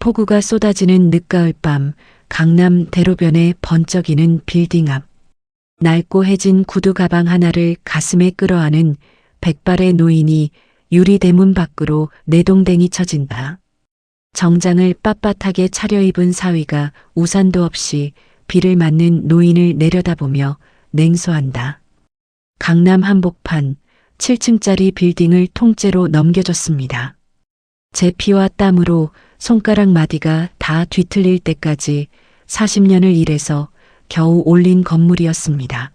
폭우가 쏟아지는 늦가을 밤, 강남 대로변에 번쩍이는 빌딩 앞. 낡고 해진 구두 가방 하나를 가슴에 끌어안은 백발의 노인이 유리 대문 밖으로 내동댕이 쳐진다. 정장을 빳빳하게 차려입은 사위가 우산도 없이 비를 맞는 노인을 내려다보며 냉소한다. 강남 한복판 7층짜리 빌딩을 통째로 넘겨줬습니다. 제 피와 땀으로 손가락 마디가 다 뒤틀릴 때까지 40년을 일해서 겨우 올린 건물이었습니다.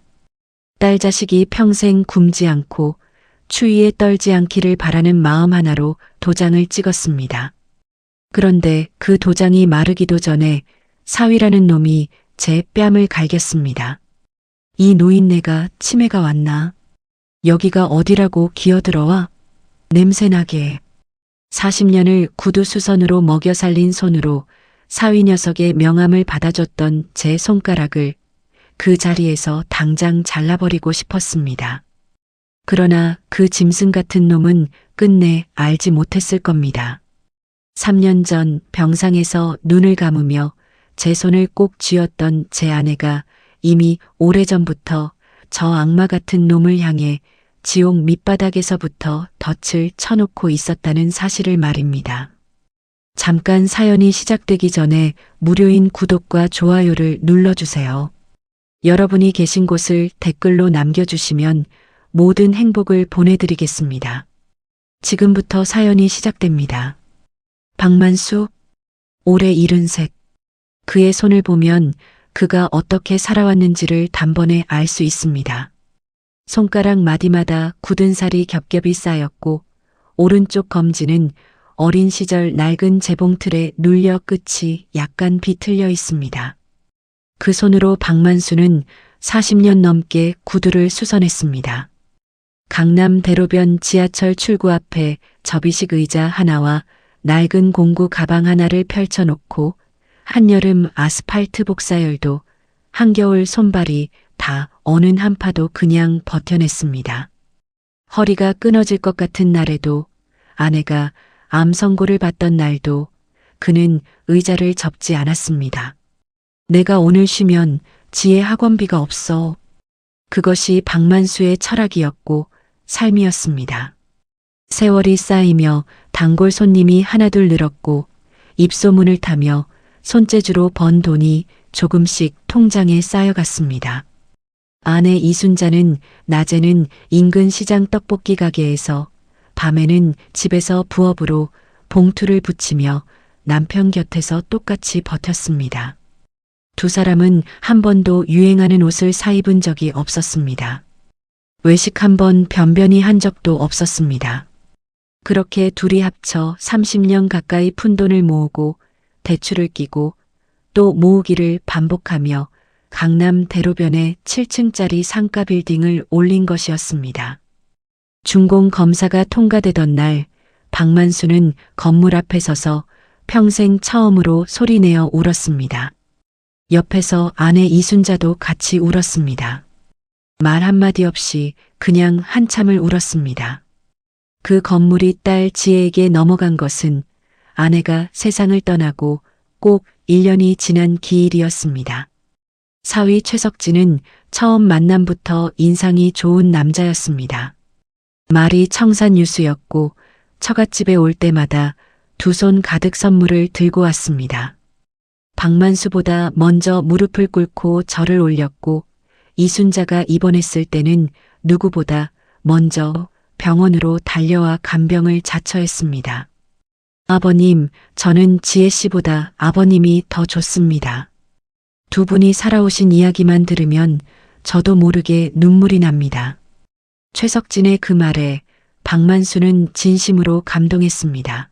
딸 자식이 평생 굶지 않고 추위에 떨지 않기를 바라는 마음 하나로 도장을 찍었습니다. 그런데 그 도장이 마르기도 전에 사위라는 놈이 제 뺨을 갈겼습니다. 이 노인네가 치매가 왔나? 여기가 어디라고 기어들어와? 냄새나게. 40년을 구두수선으로 먹여 살린 손으로 사위 녀석의 명함을 받아줬던 제 손가락을 그 자리에서 당장 잘라버리고 싶었습니다. 그러나 그 짐승 같은 놈은 끝내 알지 못했을 겁니다. 3년 전 병상에서 눈을 감으며 제 손을 꼭 쥐었던 제 아내가 이미 오래전부터 저 악마 같은 놈을 향해 지옥 밑바닥에서부터 덫을 쳐놓고 있었다는 사실을 말입니다. 잠깐 사연이 시작되기 전에 무료인 구독과 좋아요를 눌러주세요. 여러분이 계신 곳을 댓글로 남겨주시면 모든 행복을 보내드리겠습니다. 지금부터 사연이 시작됩니다. 박만수, 올해 73. 그의 손을 보면 그가 어떻게 살아왔는지를 단번에 알 수 있습니다. 손가락 마디마다 굳은 살이 겹겹이 쌓였고 오른쪽 검지는 어린 시절 낡은 재봉틀에 눌려 끝이 약간 비틀려 있습니다. 그 손으로 박만수는 40년 넘게 구두를 수선했습니다. 강남 대로변 지하철 출구 앞에 접이식 의자 하나와 낡은 공구 가방 하나를 펼쳐놓고 한여름 아스팔트 복사열도 한겨울 손발이 다 어느 한파도 그냥 버텨냈습니다. 허리가 끊어질 것 같은 날에도 아내가 암 선고를 받던 날도 그는 의자를 접지 않았습니다. 내가 오늘 쉬면 지혜 학원비가 없어. 그것이 박만수의 철학이었고 삶이었습니다. 세월이 쌓이며 단골 손님이 하나둘 늘었고 입소문을 타며 손재주로 번 돈이 조금씩 통장에 쌓여갔습니다. 아내 이순자는 낮에는 인근 시장 떡볶이 가게에서 밤에는 집에서 부업으로 봉투를 붙이며 남편 곁에서 똑같이 버텼습니다. 두 사람은 한 번도 유행하는 옷을 사입은 적이 없었습니다. 외식 한 번 변변히 한 적도 없었습니다. 그렇게 둘이 합쳐 30년 가까이 푼돈을 모으고 대출을 끼고 또 모으기를 반복하며 강남 대로변에 7층짜리 상가 빌딩을 올린 것이었습니다. 준공 검사가 통과되던 날 박만수는 건물 앞에 서서 평생 처음으로 소리내어 울었습니다. 옆에서 아내 이순자도 같이 울었습니다. 말 한마디 없이 그냥 한참을 울었습니다. 그 건물이 딸 지혜에게 넘어간 것은 아내가 세상을 떠나고 꼭 1년이 지난 기일이었습니다. 사위 최석진은 처음 만남부터 인상이 좋은 남자였습니다. 말이 청산유수였고 처갓집에 올 때마다 두 손 가득 선물을 들고 왔습니다. 박만수보다 먼저 무릎을 꿇고 절을 올렸고 이순자가 입원했을 때는 누구보다 먼저 병원으로 달려와 간병을 자처했습니다. 아버님, 저는 지혜 씨보다 아버님이 더 좋습니다. 두 분이 살아오신 이야기만 들으면 저도 모르게 눈물이 납니다. 최석진의 그 말에 박만수는 진심으로 감동했습니다.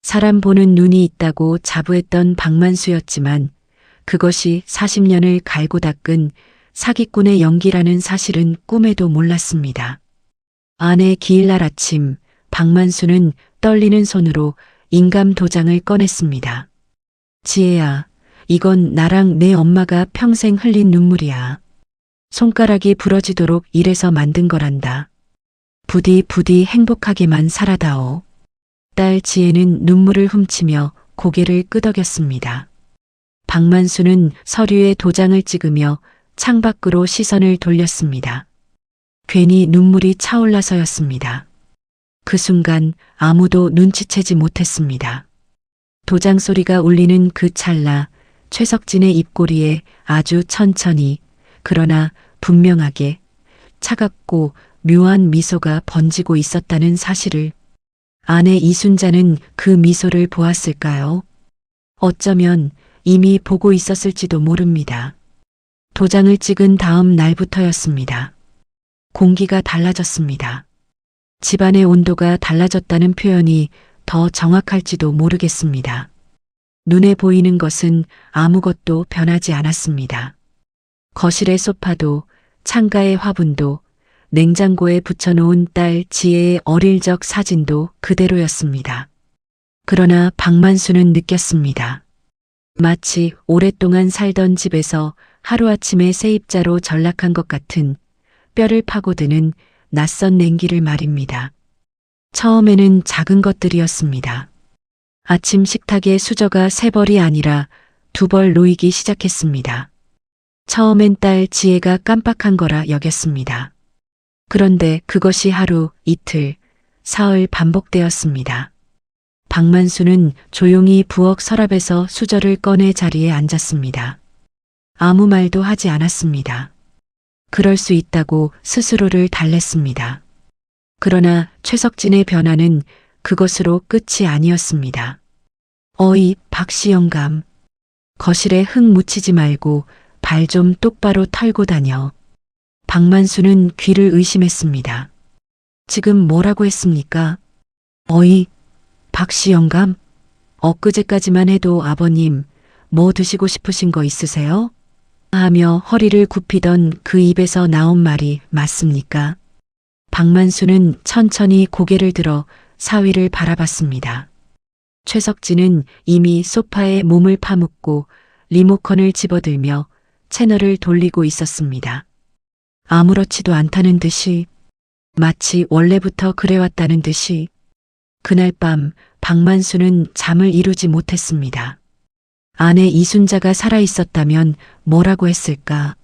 사람 보는 눈이 있다고 자부했던 박만수였지만 그것이 40년을 갈고 닦은 사기꾼의 연기라는 사실은 꿈에도 몰랐습니다. 아내 기일날 아침 박만수는 떨리는 손으로 인감 도장을 꺼냈습니다. 지혜야, 이건 나랑 내 엄마가 평생 흘린 눈물이야. 손가락이 부러지도록 일해서 만든 거란다. 부디 행복하게만 살아다오. 딸 지혜는 눈물을 훔치며 고개를 끄덕였습니다. 박만수는 서류에 도장을 찍으며 창밖으로 시선을 돌렸습니다. 괜히 눈물이 차올라서였습니다. 그 순간 아무도 눈치채지 못했습니다. 도장 소리가 울리는 그 찰나 최석진의 입꼬리에 아주 천천히 그러나 분명하게 차갑고 묘한 미소가 번지고 있었다는 사실을 아내 이순자는 그 미소를 보았을까요? 어쩌면 이미 보고 있었을지도 모릅니다. 도장을 찍은 다음 날부터였습니다. 공기가 달라졌습니다. 집안의 온도가 달라졌다는 표현이 더 정확할지도 모르겠습니다. 눈에 보이는 것은 아무것도 변하지 않았습니다. 거실의 소파도 창가의 화분도 냉장고에 붙여놓은 딸 지혜의 어릴 적 사진도 그대로였습니다. 그러나 박만수는 느꼈습니다. 마치 오랫동안 살던 집에서 하루아침에 세입자로 전락한 것 같은 뼈를 파고드는 낯선 냉기를 말입니다. 처음에는 작은 것들이었습니다. 아침 식탁에 수저가 3벌이 아니라 2벌 놓이기 시작했습니다. 처음엔 딸 지혜가 깜빡한 거라 여겼습니다. 그런데 그것이 하루, 이틀, 사흘 반복되었습니다. 박만수는 조용히 부엌 서랍에서 수저를 꺼내 자리에 앉았습니다. 아무 말도 하지 않았습니다. 그럴 수 있다고 스스로를 달랬습니다. 그러나 최석진의 변화는 그것으로 끝이 아니었습니다. 어이, 박시영감. 거실에 흙 묻히지 말고 발 좀 똑바로 털고 다녀. 박만수는 귀를 의심했습니다. 지금 뭐라고 했습니까? 어이, 박시영감. 엊그제까지만 해도 아버님, 뭐 드시고 싶으신 거 있으세요? 하며 허리를 굽히던 그 입에서 나온 말이 맞습니까? 박만수는 천천히 고개를 들어 사위를 바라봤습니다. 최석진은 이미 소파에 몸을 파묻고 리모컨을 집어들며 채널을 돌리고 있었습니다. 아무렇지도 않다는 듯이, 마치 원래부터 그래왔다는 듯이 그날 밤 박만수는 잠을 이루지 못했습니다. 아내 이순자가 살아있었다면 뭐라고 했을까?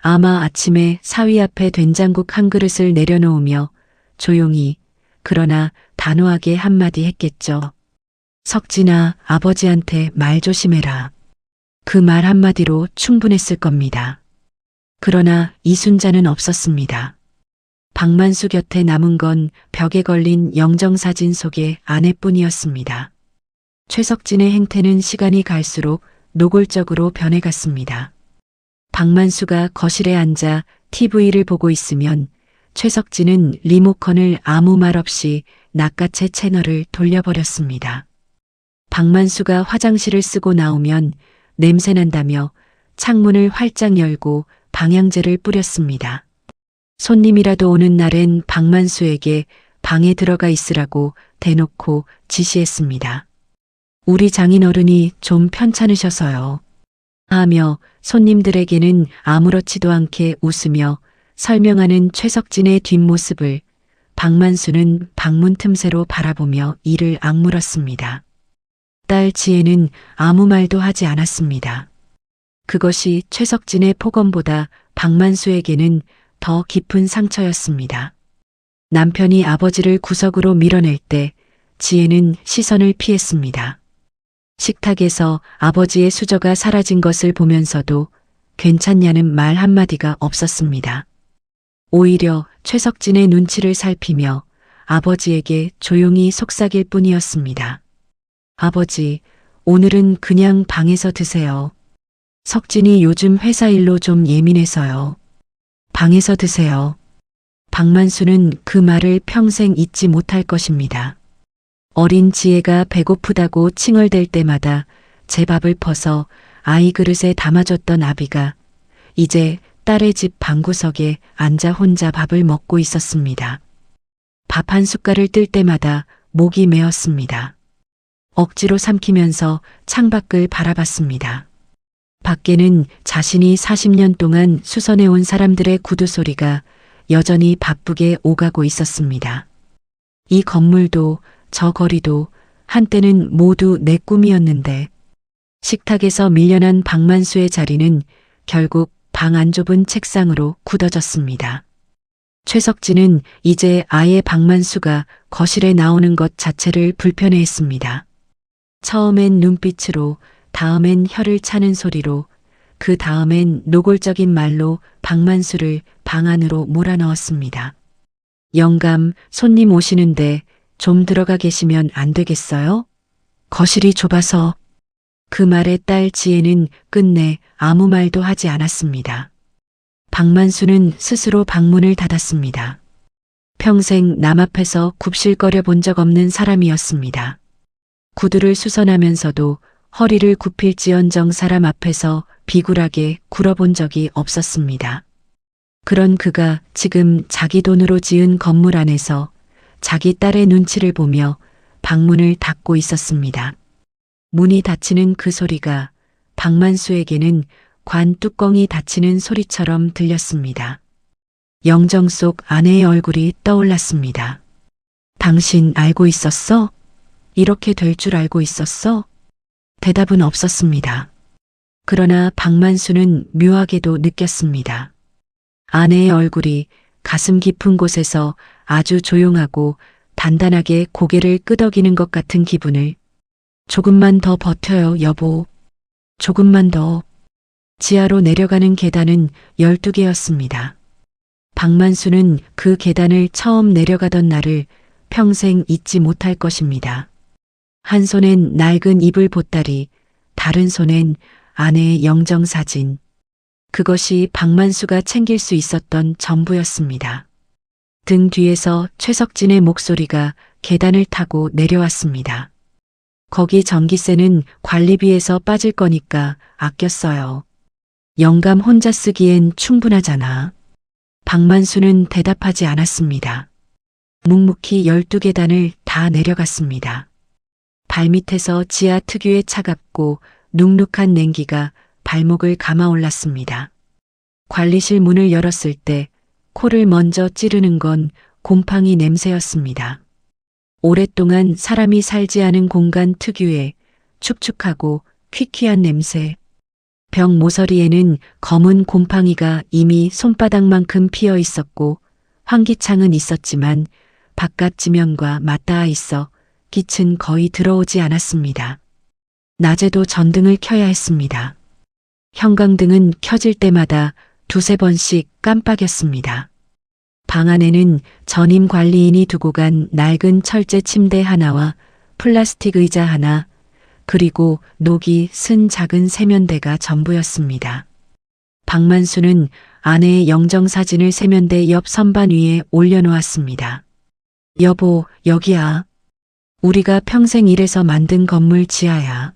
아마 아침에 사위 앞에 된장국 한 그릇을 내려놓으며 조용히 그러나 단호하게 한마디 했겠죠. 석진아, 아버지한테 말 조심해라. 그 말 한마디로 충분했을 겁니다. 그러나 이순자는 없었습니다. 박만수 곁에 남은 건 벽에 걸린 영정사진 속의 아내뿐이었습니다. 최석진의 행태는 시간이 갈수록 노골적으로 변해갔습니다. 박만수가 거실에 앉아 TV를 보고 있으면 최석진은 리모컨을 아무 말 없이 낚아채 채널을 돌려버렸습니다. 박만수가 화장실을 쓰고 나오면 냄새난다며 창문을 활짝 열고 방향제를 뿌렸습니다. 손님이라도 오는 날엔 박만수에게 방에 들어가 있으라고 대놓고 지시했습니다. 우리 장인어른이 좀 편찮으셔서요. 하며 손님들에게는 아무렇지도 않게 웃으며 설명하는 최석진의 뒷모습을 박만수는 방문 틈새로 바라보며 이를 악물었습니다. 딸 지혜는 아무 말도 하지 않았습니다. 그것이 최석진의 폭언보다 박만수에게는 더 깊은 상처였습니다. 남편이 아버지를 구석으로 밀어낼 때 지혜는 시선을 피했습니다. 식탁에서 아버지의 수저가 사라진 것을 보면서도 괜찮냐는 말 한마디가 없었습니다. 오히려 최석진의 눈치를 살피며 아버지에게 조용히 속삭일 뿐이었습니다. 아버지, 오늘은 그냥 방에서 드세요. 석진이 요즘 회사 일로 좀 예민해서요. 방에서 드세요. 박만수는 그 말을 평생 잊지 못할 것입니다. 어린 지혜가 배고프다고 칭얼댈 때마다 제 밥을 퍼서 아이 그릇에 담아줬던 아비가 이제 딸의 집 방구석에 앉아 혼자 밥을 먹고 있었습니다. 밥 한 숟갈을 뜰 때마다 목이 메었습니다. 억지로 삼키면서 창밖을 바라봤습니다. 밖에는 자신이 40년 동안 수선해온 사람들의 구두 소리가 여전히 바쁘게 오가고 있었습니다. 이 건물도 저 거리도 한때는 모두 내 꿈이었는데. 식탁에서 밀려난 박만수의 자리는 결국 방 안좁은 책상으로 굳어졌습니다. 최석진은 이제 아예 박만수가 거실에 나오는 것 자체를 불편해했습니다. 처음엔 눈빛으로, 다음엔 혀를 차는 소리로, 그 다음엔 노골적인 말로 박만수를 방 안으로 몰아넣었습니다. 영감, 손님 오시는데 좀 들어가 계시면 안 되겠어요? 거실이 좁아서. 그 말에 딸 지혜는 끝내 아무 말도 하지 않았습니다. 박만수는 스스로 방문을 닫았습니다. 평생 남 앞에서 굽실거려 본 적 없는 사람이었습니다. 구두를 수선하면서도 허리를 굽힐지언정 사람 앞에서 비굴하게 굴어본 적이 없었습니다. 그런 그가 지금 자기 돈으로 지은 건물 안에서 자기 딸의 눈치를 보며 방문을 닫고 있었습니다. 문이 닫히는 그 소리가 박만수에게는 관 뚜껑이 닫히는 소리처럼 들렸습니다. 영정 속 아내의 얼굴이 떠올랐습니다. 당신 알고 있었어? 이렇게 될 줄 알고 있었어? 대답은 없었습니다. 그러나 박만수는 묘하게도 느꼈습니다. 아내의 얼굴이 가슴 깊은 곳에서 아주 조용하고 단단하게 고개를 끄덕이는 것 같은 기분을. 조금만 더 버텨요, 여보. 조금만 더. 지하로 내려가는 계단은 12개였습니다. 박만수는 그 계단을 처음 내려가던 날을 평생 잊지 못할 것입니다. 한 손엔 낡은 이불 보따리, 다른 손엔 아내의 영정사진. 그것이 박만수가 챙길 수 있었던 전부였습니다. 등 뒤에서 최석진의 목소리가 계단을 타고 내려왔습니다. 거기 전기세는 관리비에서 빠질 거니까 아껴 써요. 영감 혼자 쓰기엔 충분하잖아. 박만수는 대답하지 않았습니다. 묵묵히 12계단을 다 내려갔습니다. 발밑에서 지하 특유의 차갑고 눅눅한 냉기가 발목을 감아 올랐습니다. 관리실 문을 열었을 때 코를 먼저 찌르는 건 곰팡이 냄새였습니다. 오랫동안 사람이 살지 않은 공간 특유의 축축하고 퀴퀴한 냄새. 벽 모서리에는 검은 곰팡이가 이미 손바닥만큼 피어 있었고 환기창은 있었지만 바깥 지면과 맞닿아 있어 빛은 거의 들어오지 않았습니다. 낮에도 전등을 켜야 했습니다. 형광등은 켜질 때마다 두세 번씩 깜빡였습니다. 방 안에는 전임 관리인이 두고 간 낡은 철제 침대 하나와 플라스틱 의자 하나, 그리고 녹이 쓴 작은 세면대가 전부였습니다. 박만수는 아내의 영정사진을 세면대 옆 선반 위에 올려놓았습니다. 여보, 여기야. 우리가 평생 일해서 만든 건물 지하야.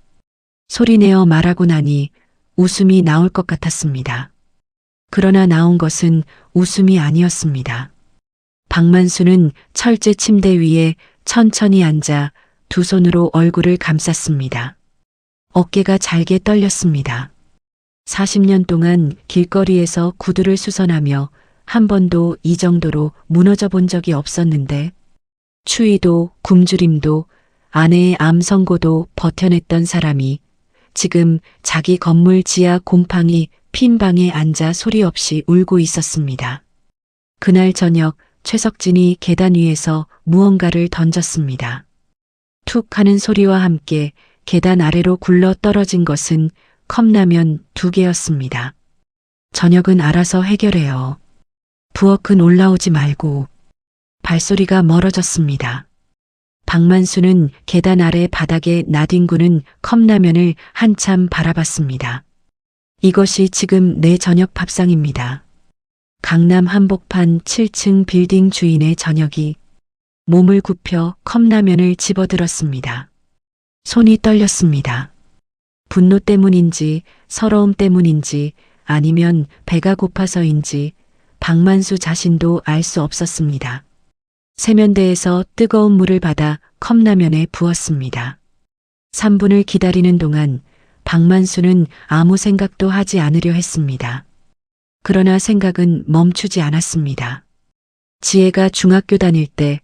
소리내어 말하고 나니 웃음이 나올 것 같았습니다. 그러나 나온 것은 웃음이 아니었습니다. 박만수는 철제 침대 위에 천천히 앉아 두 손으로 얼굴을 감쌌습니다. 어깨가 잘게 떨렸습니다. 40년 동안 길거리에서 구두를 수선하며 한 번도 이 정도로 무너져 본 적이 없었는데 추위도 굶주림도 아내의 암 선고도 버텨냈던 사람이 지금 자기 건물 지하 곰팡이 핀 방에 앉아 소리 없이 울고 있었습니다. 그날 저녁 최석진이 계단 위에서 무언가를 던졌습니다. 툭 하는 소리와 함께 계단 아래로 굴러 떨어진 것은 컵라면 2개였습니다. 저녁은 알아서 해결해요. 부엌은 올라오지 말고. 발소리가 멀어졌습니다. 박만수는 계단 아래 바닥에 나뒹구는 컵라면을 한참 바라봤습니다. 이것이 지금 내 저녁 밥상입니다. 강남 한복판 7층 빌딩 주인의 저녁이. 몸을 굽혀 컵라면을 집어들었습니다. 손이 떨렸습니다. 분노 때문인지 서러움 때문인지 아니면 배가 고파서인지 박만수 자신도 알 수 없었습니다. 세면대에서 뜨거운 물을 받아 컵라면에 부었습니다. 3분을 기다리는 동안 박만수는 아무 생각도 하지 않으려 했습니다. 그러나 생각은 멈추지 않았습니다. 지혜가 중학교 다닐 때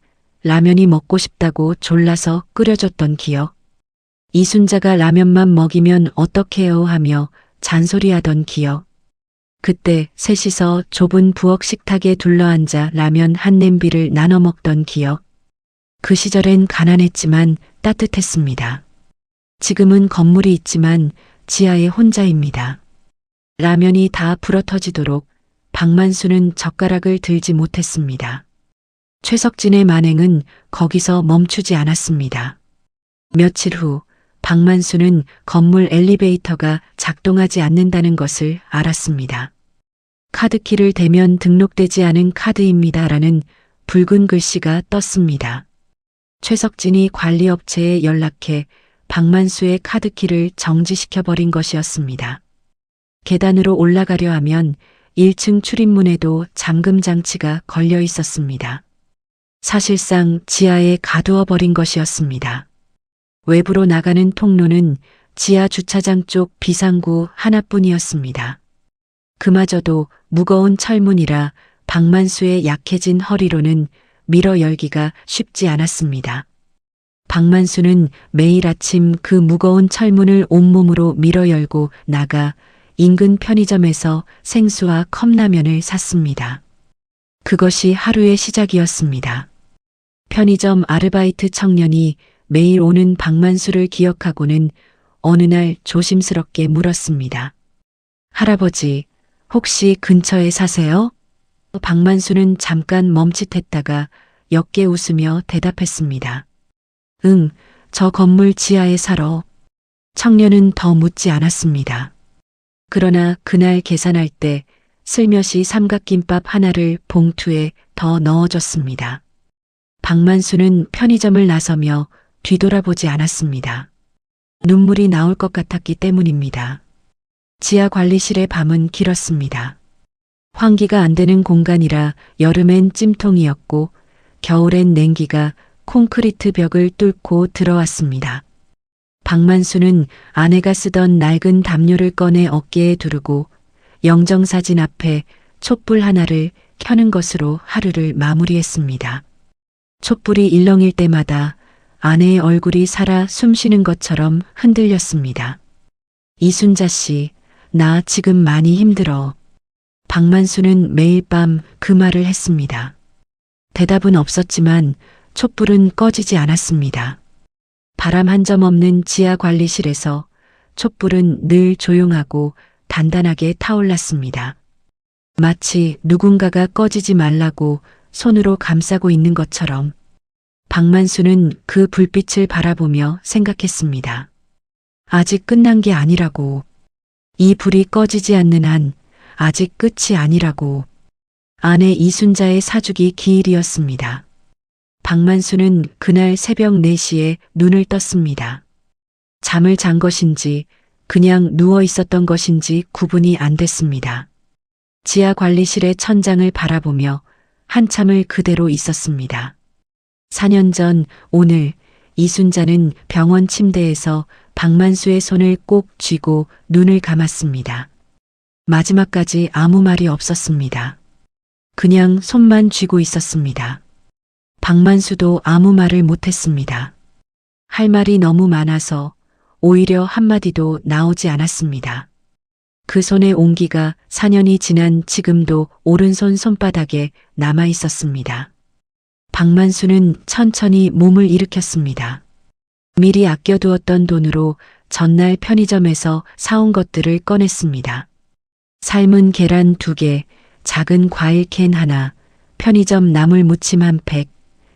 라면이 먹고 싶다고 졸라서 끓여줬던 기억. 이순자가 라면만 먹이면 어떡해요 하며 잔소리하던 기억. 그때 셋이서 좁은 부엌 식탁에 둘러앉아 라면 한 냄비를 나눠 먹던 기억. 그 시절엔 가난했지만 따뜻했습니다. 지금은 건물이 있지만 지하에 혼자입니다. 라면이 다 불어터지도록 박만수는 젓가락을 들지 못했습니다. 최석진의 만행은 거기서 멈추지 않았습니다. 며칠 후 박만수는 건물 엘리베이터가 작동하지 않는다는 것을 알았습니다. 카드키를 대면 등록되지 않은 카드입니다라는 붉은 글씨가 떴습니다. 최석진이 관리업체에 연락해 박만수의 카드키를 정지시켜버린 것이었습니다. 계단으로 올라가려 하면 1층 출입문에도 잠금 장치가 걸려 있었습니다. 사실상 지하에 가두어 버린 것이었습니다. 외부로 나가는 통로는 지하 주차장 쪽 비상구 하나뿐이었습니다. 그마저도 무거운 철문이라 박만수의 약해진 허리로는 밀어 열기가 쉽지 않았습니다. 박만수는 매일 아침 그 무거운 철문을 온몸으로 밀어 열고 나가 인근 편의점에서 생수와 컵라면을 샀습니다. 그것이 하루의 시작이었습니다. 편의점 아르바이트 청년이 매일 오는 박만수를 기억하고는 어느 날 조심스럽게 물었습니다. 할아버지, 혹시 근처에 사세요? 박만수는 잠깐 멈칫했다가 옅게 웃으며 대답했습니다. 응, 저 건물 지하에 살아. 청년은 더 묻지 않았습니다. 그러나 그날 계산할 때 슬며시 삼각김밥 하나를 봉투에 더 넣어줬습니다. 박만수는 편의점을 나서며 뒤돌아보지 않았습니다. 눈물이 나올 것 같았기 때문입니다. 지하 관리실의 밤은 길었습니다. 환기가 안 되는 공간이라 여름엔 찜통이었고 겨울엔 냉기가 콘크리트 벽을 뚫고 들어왔습니다. 박만수는 아내가 쓰던 낡은 담요를 꺼내 어깨에 두르고 영정사진 앞에 촛불 하나를 켜는 것으로 하루를 마무리했습니다. 촛불이 일렁일 때마다 아내의 얼굴이 살아 숨쉬는 것처럼 흔들렸습니다. 이순자 씨, 나 지금 많이 힘들어. 박만수는 매일 밤 그 말을 했습니다. 대답은 없었지만 촛불은 꺼지지 않았습니다. 바람 한 점 없는 지하 관리실에서 촛불은 늘 조용하고 단단하게 타올랐습니다. 마치 누군가가 꺼지지 말라고 손으로 감싸고 있는 것처럼 박만수는 그 불빛을 바라보며 생각했습니다. 아직 끝난 게 아니라고. 이 불이 꺼지지 않는 한 아직 끝이 아니라고. 아내 이순자의 사주기 기일이었습니다. 박만수는 그날 새벽 4시에 눈을 떴습니다. 잠을 잔 것인지 그냥 누워 있었던 것인지 구분이 안 됐습니다. 지하 관리실의 천장을 바라보며 한참을 그대로 있었습니다. 4년 전 오늘 이순자는 병원 침대에서 박만수의 손을 꼭 쥐고 눈을 감았습니다. 마지막까지 아무 말이 없었습니다. 그냥 손만 쥐고 있었습니다. 박만수도 아무 말을 못했습니다. 할 말이 너무 많아서 오히려 한마디도 나오지 않았습니다. 그 손의 온기가 4년이 지난 지금도 오른손 손바닥에 남아 있었습니다. 박만수는 천천히 몸을 일으켰습니다. 미리 아껴두었던 돈으로 전날 편의점에서 사온 것들을 꺼냈습니다. 삶은 계란 2개, 작은 과일 캔 하나, 편의점 나물 무침 한 팩,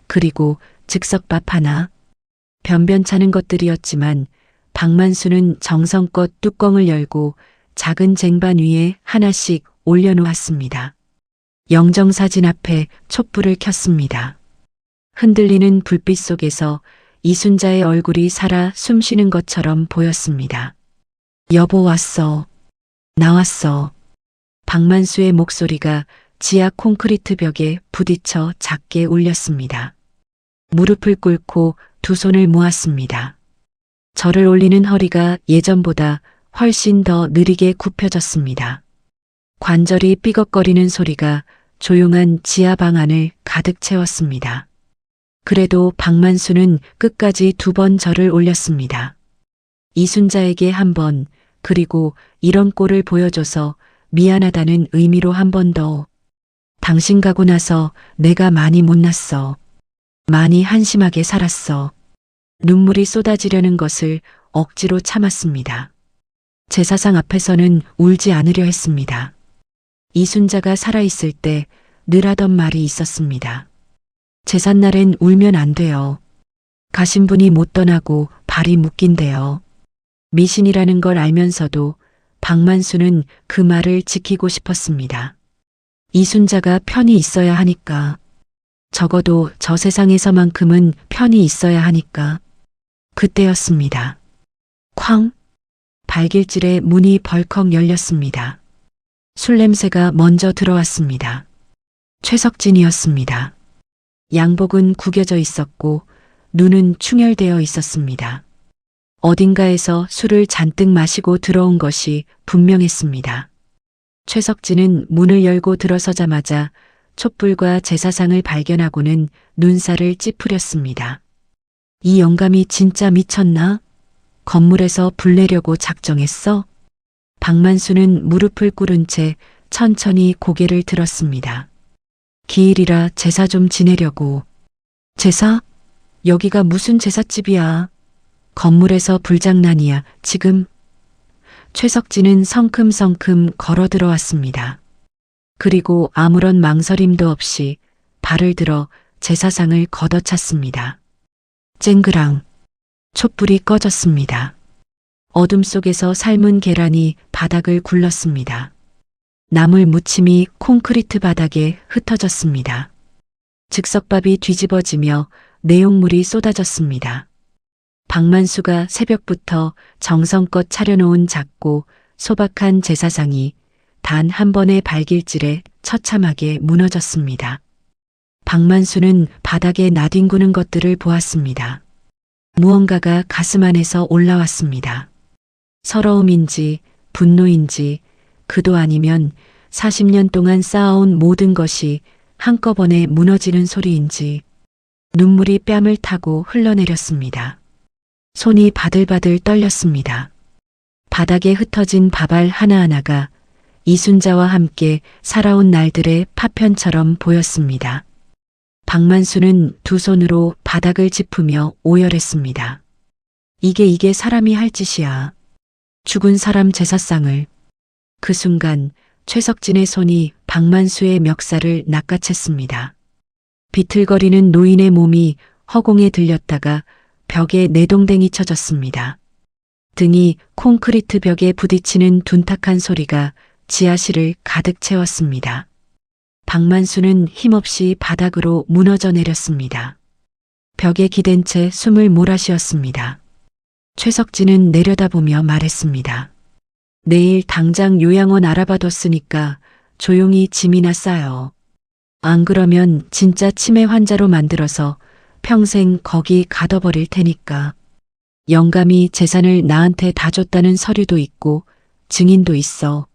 그리고 즉석밥 하나. 변변찮은 것들이었지만 박만수는 정성껏 뚜껑을 열고 작은 쟁반 위에 하나씩 올려놓았습니다. 영정사진 앞에 촛불을 켰습니다. 흔들리는 불빛 속에서 이순자의 얼굴이 살아 숨쉬는 것처럼 보였습니다. 여보 왔어. 나왔어. 박만수의 목소리가 지하 콘크리트 벽에 부딪혀 작게 울렸습니다. 무릎을 꿇고 두 손을 모았습니다. 절을 올리는 허리가 예전보다 훨씬 더 느리게 굽혀졌습니다. 관절이 삐걱거리는 소리가 조용한 지하 방 안을 가득 채웠습니다. 그래도 박만수는 끝까지 2번 절을 올렸습니다. 이순자에게 1번, 그리고 이런 꼴을 보여줘서 미안하다는 의미로 1번 더. 당신 가고 나서 내가 많이 못났어. 많이 한심하게 살았어. 눈물이 쏟아지려는 것을 억지로 참았습니다. 제사상 앞에서는 울지 않으려 했습니다. 이순자가 살아있을 때 늘 하던 말이 있었습니다. 제삿날엔 울면 안 돼요. 가신 분이 못 떠나고 발이 묶인대요. 미신이라는 걸 알면서도 박만수는 그 말을 지키고 싶었습니다. 이순자가 편히 있어야 하니까. 적어도 저 세상에서만큼은 편히 있어야 하니까. 그때였습니다. 쾅! 발길질에 문이 벌컥 열렸습니다. 술 냄새가 먼저 들어왔습니다. 최석진이었습니다. 양복은 구겨져 있었고 눈은 충혈되어 있었습니다. 어딘가에서 술을 잔뜩 마시고 들어온 것이 분명했습니다. 최석진은 문을 열고 들어서자마자 촛불과 제사상을 발견하고는 눈살을 찌푸렸습니다. 이 영감이 진짜 미쳤나? 건물에서 불 내려고 작정했어? 박만수는 무릎을 꿇은 채 천천히 고개를 들었습니다. 기일이라 제사 좀 지내려고. 제사? 여기가 무슨 제삿집이야. 건물에서 불장난이야, 지금. 최석진은 성큼성큼 걸어 들어왔습니다. 그리고 아무런 망설임도 없이 발을 들어 제사상을 걷어찼습니다. 쨍그랑. 촛불이 꺼졌습니다. 어둠 속에서 삶은 계란이 바닥을 굴렀습니다. 나물 무침이 콘크리트 바닥에 흩어졌습니다. 즉석밥이 뒤집어지며 내용물이 쏟아졌습니다. 박만수가 새벽부터 정성껏 차려놓은 작고 소박한 제사상이 단 1번의 발길질에 처참하게 무너졌습니다. 박만수는 바닥에 나뒹구는 것들을 보았습니다. 무언가가 가슴 안에서 올라왔습니다. 서러움인지 분노인지 그도 아니면 40년 동안 쌓아온 모든 것이 한꺼번에 무너지는 소리인지 눈물이 뺨을 타고 흘러내렸습니다. 손이 바들바들 떨렸습니다. 바닥에 흩어진 밥알 하나하나가 이순자와 함께 살아온 날들의 파편처럼 보였습니다. 박만수는 2 손으로 바닥을 짚으며 오열했습니다. 이게 사람이 할 짓이야. 죽은 사람 제사상을. 그 순간 최석진의 손이 박만수의 멱살을 낚아챘습니다. 비틀거리는 노인의 몸이 허공에 들렸다가 벽에 내동댕이 쳐졌습니다. 등이 콘크리트 벽에 부딪히는 둔탁한 소리가 지하실을 가득 채웠습니다. 박만수는 힘없이 바닥으로 무너져 내렸습니다. 벽에 기댄 채 숨을 몰아쉬었습니다. 최석진은 내려다보며 말했습니다. 내일 당장 요양원 알아봐뒀으니까 조용히 짐이나 싸요. 안 그러면 진짜 치매 환자로 만들어서 평생 거기 가둬버릴 테니까. 영감이 재산을 나한테 다 줬다는 서류도 있고 증인도 있어.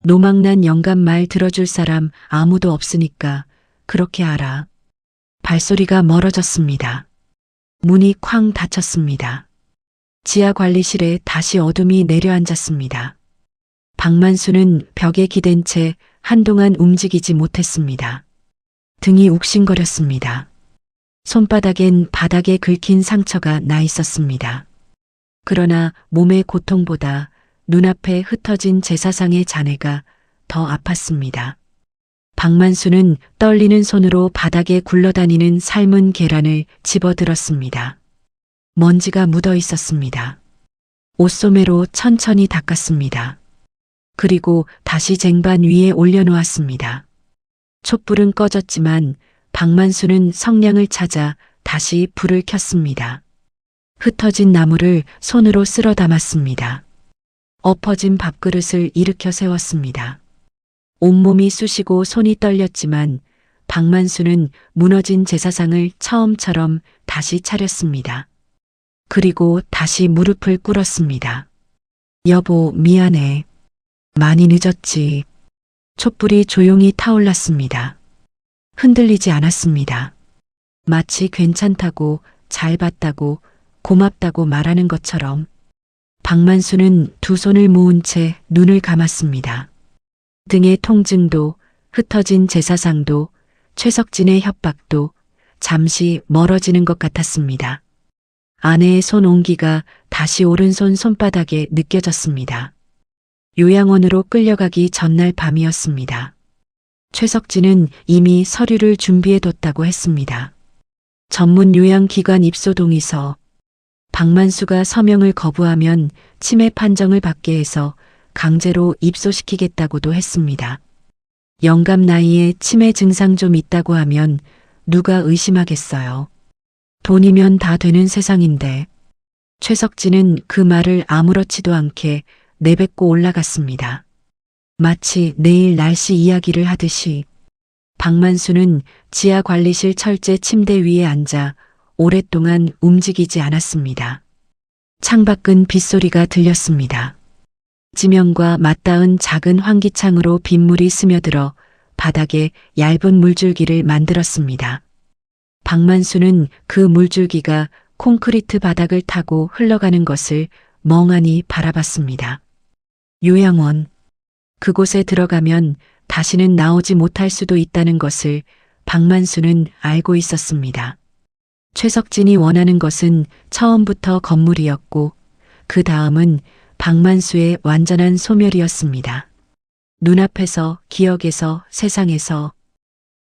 노망난 영감 말 들어줄 사람 아무도 없으니까 그렇게 알아. 발소리가 멀어졌습니다. 문이 쾅 닫혔습니다. 지하 관리실에 다시 어둠이 내려앉았습니다. 박만수는 벽에 기댄 채 한동안 움직이지 못했습니다. 등이 욱신거렸습니다. 손바닥엔 바닥에 긁힌 상처가 나 있었습니다. 그러나 몸의 고통보다 눈앞에 흩어진 제사상의 잔해가 더 아팠습니다. 박만수는 떨리는 손으로 바닥에 굴러다니는 삶은 계란을 집어들었습니다. 먼지가 묻어 있었습니다. 옷소매로 천천히 닦았습니다. 그리고 다시 쟁반 위에 올려놓았습니다. 촛불은 꺼졌지만 박만수는 성냥을 찾아 다시 불을 켰습니다. 흩어진 나무를 손으로 쓸어 담았습니다. 엎어진 밥그릇을 일으켜 세웠습니다. 온몸이 쑤시고 손이 떨렸지만 박만수는 무너진 제사상을 처음처럼 다시 차렸습니다. 그리고 다시 무릎을 꿇었습니다. 여보, 미안해. 많이 늦었지. 촛불이 조용히 타올랐습니다. 흔들리지 않았습니다. 마치 괜찮다고, 잘 봤다고, 고맙다고 말하는 것처럼. 박만수는 두 손을 모은 채 눈을 감았습니다. 등의 통증도, 흩어진 제사상도, 최석진의 협박도 잠시 멀어지는 것 같았습니다. 아내의 손 온기가 다시 오른손 손바닥에 느껴졌습니다. 요양원으로 끌려가기 전날 밤이었습니다. 최석진은 이미 서류를 준비해뒀다고 했습니다. 전문 요양기관 입소 동의서. 박만수가 서명을 거부하면 치매 판정을 받게 해서 강제로 입소시키겠다고도 했습니다. 영감 나이에 치매 증상 좀 있다고 하면 누가 의심하겠어요. 돈이면 다 되는 세상인데. 최석진은 그 말을 아무렇지도 않게 내뱉고 올라갔습니다. 마치 내일 날씨 이야기를 하듯이. 박만수는 지하 관리실 철제 침대 위에 앉아 오랫동안 움직이지 않았습니다. 창밖은 빗소리가 들렸습니다. 지면과 맞닿은 작은 환기창으로 빗물이 스며들어 바닥에 얇은 물줄기를 만들었습니다. 박만수는 그 물줄기가 콘크리트 바닥을 타고 흘러가는 것을 멍하니 바라봤습니다. 요양원. 그곳에 들어가면 다시는 나오지 못할 수도 있다는 것을 박만수는 알고 있었습니다. 최석진이 원하는 것은 처음부터 건물이었고 그 다음은 박만수의 완전한 소멸이었습니다. 눈앞에서, 기억에서, 세상에서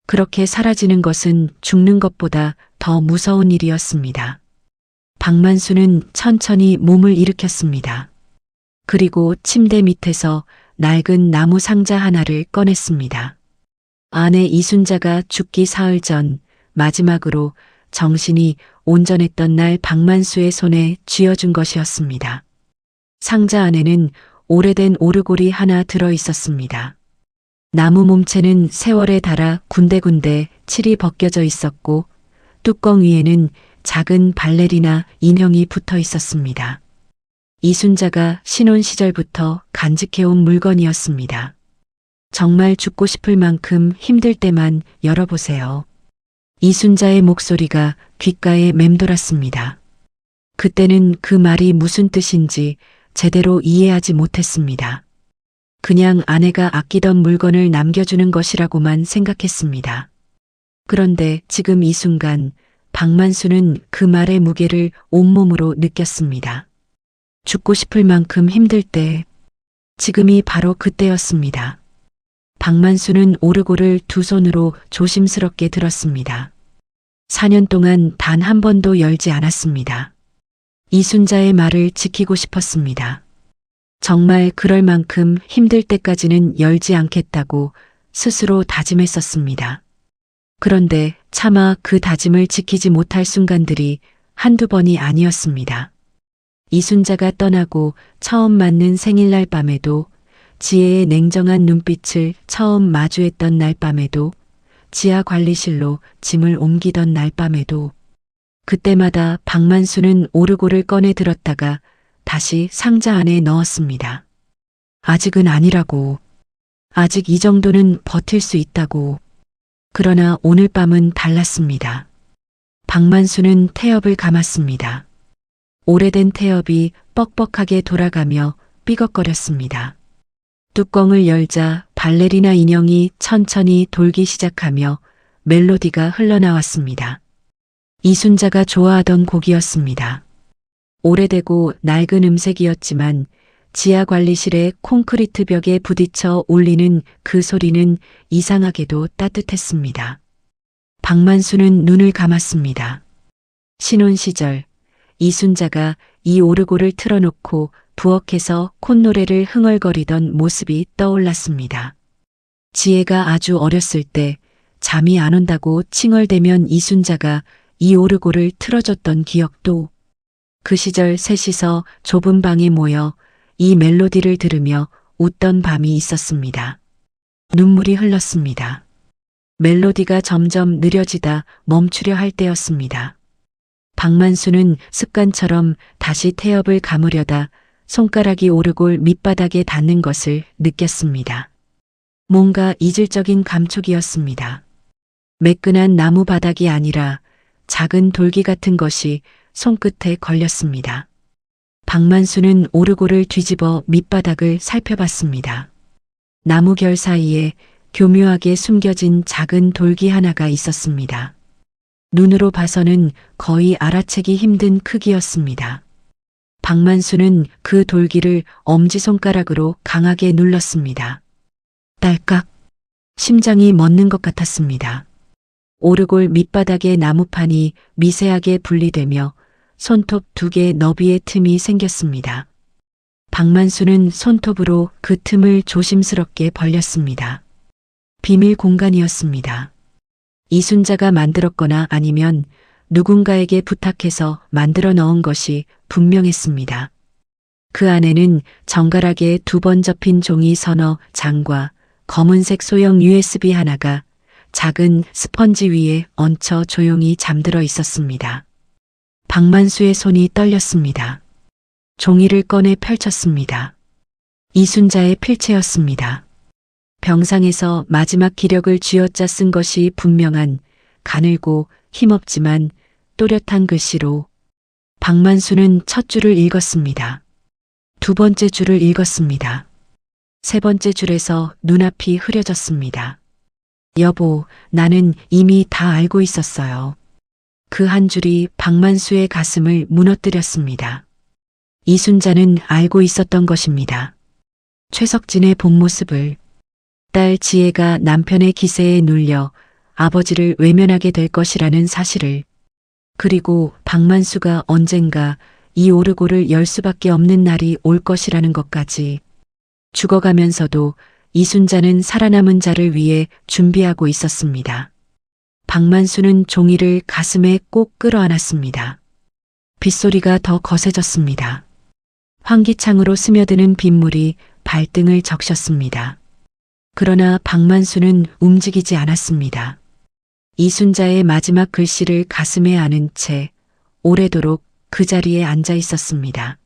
그렇게 사라지는 것은 죽는 것보다 더 무서운 일이었습니다. 박만수는 천천히 몸을 일으켰습니다. 그리고 침대 밑에서 낡은 나무 상자 하나를 꺼냈습니다. 아내 이순자가 죽기 사흘 전 마지막으로 정신이 온전했던 날 박만수의 손에 쥐어준 것이었습니다. 상자 안에는 오래된 오르골이 하나 들어 있었습니다. 나무 몸체는 세월에 닳아 군데군데 칠이 벗겨져 있었고 뚜껑 위에는 작은 발레리나 인형이 붙어 있었습니다. 이순자가 신혼 시절부터 간직해온 물건이었습니다. 정말 죽고 싶을 만큼 힘들 때만 열어보세요. 이순자의 목소리가 귓가에 맴돌았습니다. 그때는 그 말이 무슨 뜻인지 제대로 이해하지 못했습니다. 그냥 아내가 아끼던 물건을 남겨주는 것이라고만 생각했습니다. 그런데 지금 이 순간 박만수는 그 말의 무게를 온몸으로 느꼈습니다. 죽고 싶을 만큼 힘들 때, 지금이 바로 그때였습니다. 박만수는 오르골을 두 손으로 조심스럽게 들었습니다. 4년 동안 단 한 번도 열지 않았습니다. 이순자의 말을 지키고 싶었습니다. 정말 그럴 만큼 힘들 때까지는 열지 않겠다고 스스로 다짐했었습니다. 그런데 차마 그 다짐을 지키지 못할 순간들이 한두 번이 아니었습니다. 이순자가 떠나고 처음 맞는 생일날 밤에도, 지혜의 냉정한 눈빛을 처음 마주했던 날 밤에도, 지하 관리실로 짐을 옮기던 날 밤에도, 그때마다 박만수는 오르골을 꺼내 들었다가 다시 상자 안에 넣었습니다. 아직은 아니라고. 아직 이 정도는 버틸 수 있다고. 그러나 오늘 밤은 달랐습니다. 박만수는 태엽을 감았습니다. 오래된 태엽이 뻑뻑하게 돌아가며 삐걱거렸습니다. 뚜껑을 열자 발레리나 인형이 천천히 돌기 시작하며 멜로디가 흘러나왔습니다. 이순자가 좋아하던 곡이었습니다. 오래되고 낡은 음색이었지만 지하 관리실의 콘크리트 벽에 부딪혀 울리는 그 소리는 이상하게도 따뜻했습니다. 박만수는 눈을 감았습니다. 신혼 시절 이순자가 이 오르골을 틀어놓고 부엌에서 콧노래를 흥얼거리던 모습이 떠올랐습니다. 지혜가 아주 어렸을 때 잠이 안 온다고 칭얼대면 이순자가 이 오르골을 틀어줬던 기억도, 그 시절 셋이서 좁은 방에 모여 이 멜로디를 들으며 웃던 밤이 있었습니다. 눈물이 흘렀습니다. 멜로디가 점점 느려지다 멈추려 할 때였습니다. 박만수는 습관처럼 다시 태엽을 감으려다 손가락이 오르골 밑바닥에 닿는 것을 느꼈습니다. 뭔가 이질적인 감촉이었습니다. 매끈한 나무 바닥이 아니라 작은 돌기 같은 것이 손끝에 걸렸습니다. 박만수는 오르골을 뒤집어 밑바닥을 살펴봤습니다. 나무 결 사이에 교묘하게 숨겨진 작은 돌기 하나가 있었습니다. 눈으로 봐서는 거의 알아채기 힘든 크기였습니다. 박만수는 그 돌기를 엄지손가락으로 강하게 눌렀습니다. 딸깍! 심장이 멎는 것 같았습니다. 오르골 밑바닥의 나무판이 미세하게 분리되며 손톱 2개 너비의 틈이 생겼습니다. 박만수는 손톱으로 그 틈을 조심스럽게 벌렸습니다. 비밀 공간이었습니다. 이순자가 만들었거나 아니면 누군가에게 부탁해서 만들어 넣은 것이 분명했습니다. 그 안에는 정갈하게 2번 접힌 종이 서너 장과 검은색 소형 USB 하나가 작은 스펀지 위에 얹혀 조용히 잠들어 있었습니다. 박만수의 손이 떨렸습니다. 종이를 꺼내 펼쳤습니다. 이순자의 필체였습니다. 병상에서 마지막 기력을 쥐어짜 쓴 것이 분명한 가늘고 힘없지만 또렷한 글씨로 박만수는 첫 줄을 읽었습니다. 2번째 줄을 읽었습니다. 3번째 줄에서 눈앞이 흐려졌습니다. 여보, 나는 이미 다 알고 있었어요. 그 한 줄이 박만수의 가슴을 무너뜨렸습니다. 이순자는 알고 있었던 것입니다. 최석진의 본 모습을, 딸 지혜가 남편의 기세에 눌려 아버지를 외면하게 될 것이라는 사실을, 그리고 박만수가 언젠가 이 오르골을 열 수밖에 없는 날이 올 것이라는 것까지. 죽어가면서도 이순자는 살아남은 자를 위해 준비하고 있었습니다. 박만수는 종이를 가슴에 꼭 끌어안았습니다. 빗소리가 더 거세졌습니다. 환기창으로 스며드는 빗물이 발등을 적셨습니다. 그러나 박만수는 움직이지 않았습니다. 이순자의 마지막 글씨를 가슴에 안은 채 오래도록 그 자리에 앉아 있었습니다.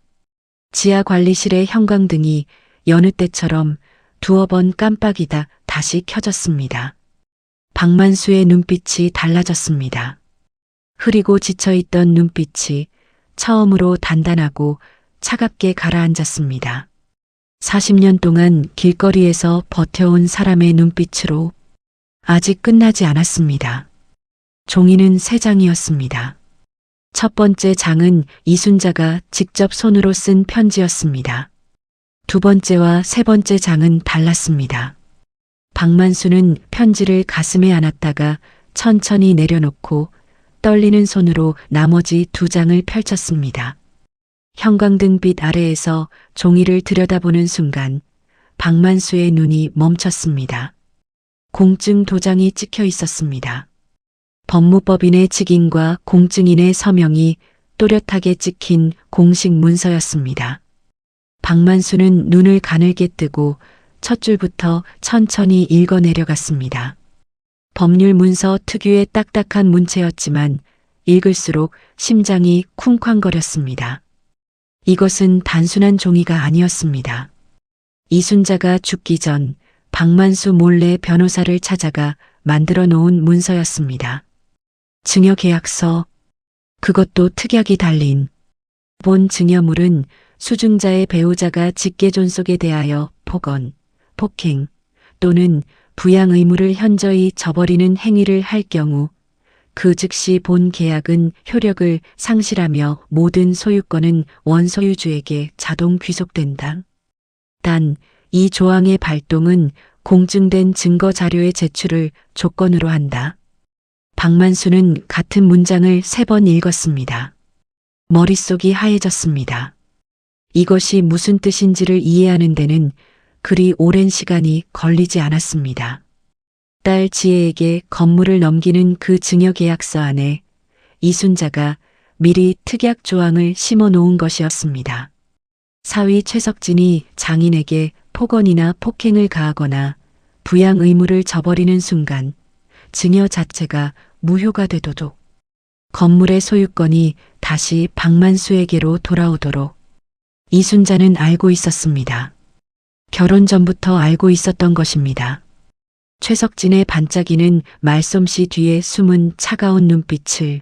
지하 관리실의 형광등이 여느 때처럼 2번 깜빡이다 다시 켜졌습니다. 박만수의 눈빛이 달라졌습니다. 흐리고 지쳐있던 눈빛이 처음으로 단단하고 차갑게 가라앉았습니다. 40년 동안 길거리에서 버텨온 사람의 눈빛으로. 아직 끝나지 않았습니다. 종이는 3장이었습니다. 첫 번째 장은 이순자가 직접 손으로 쓴 편지였습니다. 2번째와 3번째 장은 달랐습니다. 박만수는 편지를 가슴에 안았다가 천천히 내려놓고 떨리는 손으로 나머지 2장을 펼쳤습니다. 형광등빛 아래에서 종이를 들여다보는 순간 박만수의 눈이 멈췄습니다. 공증 도장이 찍혀 있었습니다. 법무법인의 직인과 공증인의 서명이 또렷하게 찍힌 공식 문서였습니다. 박만수는 눈을 가늘게 뜨고 첫 줄부터 천천히 읽어 내려갔습니다. 법률 문서 특유의 딱딱한 문체였지만 읽을수록 심장이 쿵쾅거렸습니다. 이것은 단순한 종이가 아니었습니다. 이순자가 죽기 전 박만수 몰래 변호사를 찾아가 만들어 놓은 문서였습니다. 증여계약서, 그것도 특약이 달린. 본 증여물은 수증자의 배우자가 직계존속에 대하여 폭언, 폭행 또는 부양 의무를 현저히 저버리는 행위를 할 경우 그 즉시 본 계약은 효력을 상실하며 모든 소유권은 원소유주에게 자동 귀속된다. 단, 이 조항의 발동은 공증된 증거 자료의 제출을 조건으로 한다. 박만수는 같은 문장을 3번 읽었습니다. 머릿속이 하얘졌습니다. 이것이 무슨 뜻인지를 이해하는 데는 그리 오랜 시간이 걸리지 않았습니다. 딸 지혜에게 건물을 넘기는 그 증여계약서 안에 이순자가 미리 특약 조항을 심어 놓은 것이었습니다. 사위 최석진이 장인에게 폭언이나 폭행을 가하거나 부양 의무를 저버리는 순간 증여 자체가 무효가 되도록 건물의 소유권이 다시 박만수에게로 돌아오도록 이순자는 알고 있었습니다. 결혼 전부터 알고 있었던 것입니다. 최석진의 반짝이는 말솜씨 뒤에 숨은 차가운 눈빛을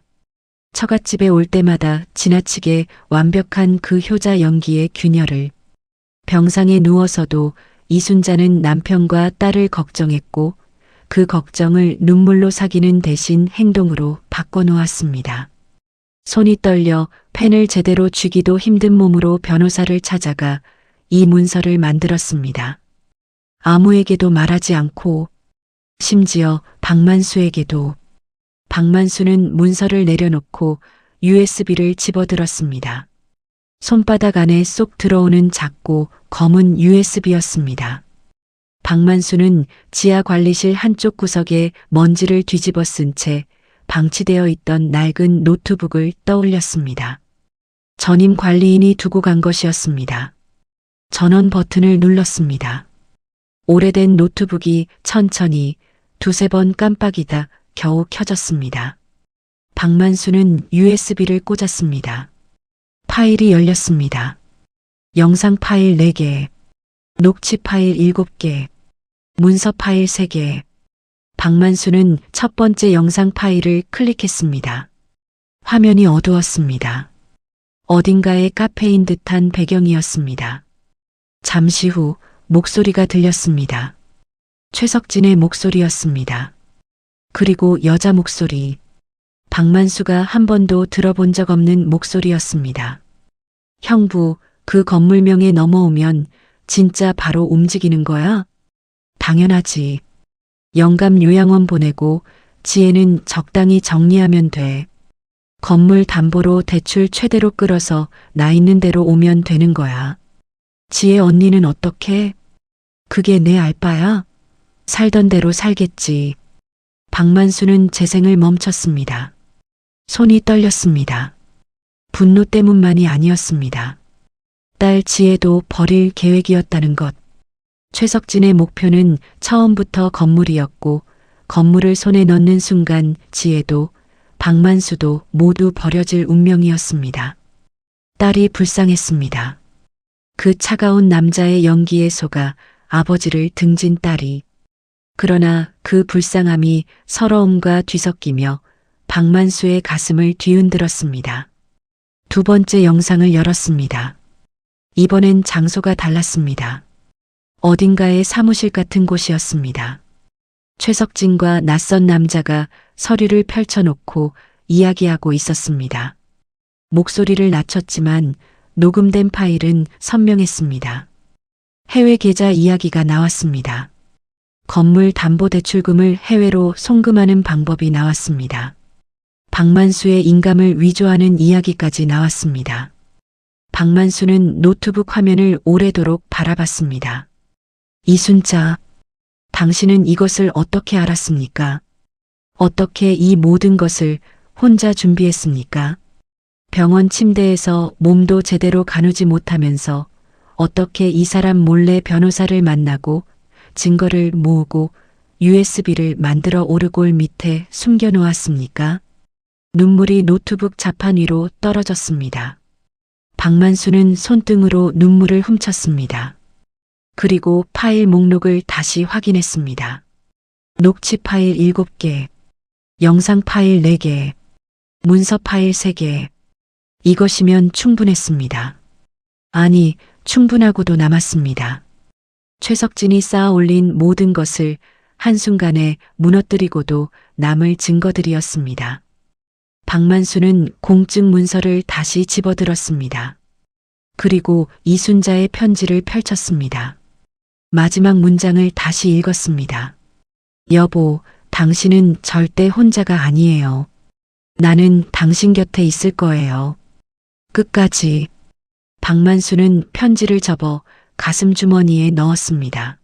처갓집에 올 때마다 지나치게 완벽한 그 효자 연기의 균열을, 병상에 누워서도 이순자는 남편과 딸을 걱정했고 그 걱정을 눈물로 사귀는 대신 행동으로 바꿔놓았습니다. 손이 떨려 펜을 제대로 쥐기도 힘든 몸으로 변호사를 찾아가 이 문서를 만들었습니다. 아무에게도 말하지 않고 심지어 박만수에게도. 박만수는 문서를 내려놓고 USB를 집어들었습니다. 손바닥 안에 쏙 들어오는 작고 검은 USB였습니다. 박만수는 지하 관리실 한쪽 구석에 먼지를 뒤집어 쓴 채 방치되어 있던 낡은 노트북을 떠올렸습니다. 전임 관리인이 두고 간 것이었습니다. 전원 버튼을 눌렀습니다. 오래된 노트북이 천천히 두세 번 깜빡이다 겨우 켜졌습니다. 박만수는 USB를 꽂았습니다. 파일이 열렸습니다. 영상 파일 4개, 녹취 파일 7개, 문서 파일 3개. 박만수는 첫 번째 영상 파일을 클릭했습니다. 화면이 어두웠습니다. 어딘가에 카페인 듯한 배경이었습니다. 잠시 후 목소리가 들렸습니다. 최석진의 목소리였습니다. 그리고 여자 목소리. 박만수가 한 번도 들어본 적 없는 목소리였습니다. 형부, 그 건물명에 넘어오면 진짜 바로 움직이는 거야? 당연하지. 영감 요양원 보내고 지혜는 적당히 정리하면 돼. 건물 담보로 대출 최대로 끌어서 나 있는 대로 오면 되는 거야. 지혜 언니는 어떻게? 그게 내 알바야? 살던 대로 살겠지. 박만수는 재생을 멈췄습니다. 손이 떨렸습니다. 분노 때문만이 아니었습니다. 딸 지혜도 버릴 계획이었다는 것. 최석진의 목표는 처음부터 건물이었고 건물을 손에 넣는 순간 지혜도 박만수도 모두 버려질 운명이었습니다. 딸이 불쌍했습니다. 그 차가운 남자의 연기에 속아 아버지를 등진 딸이. 그러나 그 불쌍함이 서러움과 뒤섞이며 박만수의 가슴을 뒤흔들었습니다. 두 번째 영상을 열었습니다. 이번엔 장소가 달랐습니다. 어딘가의 사무실 같은 곳이었습니다. 최석진과 낯선 남자가 서류를 펼쳐놓고 이야기하고 있었습니다. 목소리를 낮췄지만 녹음된 파일은 선명했습니다. 해외 계좌 이야기가 나왔습니다. 건물 담보대출금을 해외로 송금하는 방법이 나왔습니다. 박만수의 인감을 위조하는 이야기까지 나왔습니다. 박만수는 노트북 화면을 오래도록 바라봤습니다. 이순자, 당신은 이것을 어떻게 알았습니까? 어떻게 이 모든 것을 혼자 준비했습니까? 병원 침대에서 몸도 제대로 가누지 못하면서 어떻게 이 사람 몰래 변호사를 만나고 증거를 모으고 USB를 만들어 오르골 밑에 숨겨놓았습니까? 눈물이 노트북 자판 위로 떨어졌습니다. 박만수는 손등으로 눈물을 훔쳤습니다. 그리고 파일 목록을 다시 확인했습니다. 녹취 파일 7개, 영상 파일 4개, 문서 파일 3개. 이것이면 충분했습니다. 아니, 충분하고도 남았습니다. 최석진이 쌓아 올린 모든 것을 한순간에 무너뜨리고도 남을 증거들이었습니다. 박만수는 공증 문서를 다시 집어들었습니다. 그리고 이순자의 편지를 펼쳤습니다. 마지막 문장을 다시 읽었습니다. 여보, 당신은 절대 혼자가 아니에요. 나는 당신 곁에 있을 거예요. 끝까지. 박만수는 편지를 접어 가슴 주머니에 넣었습니다.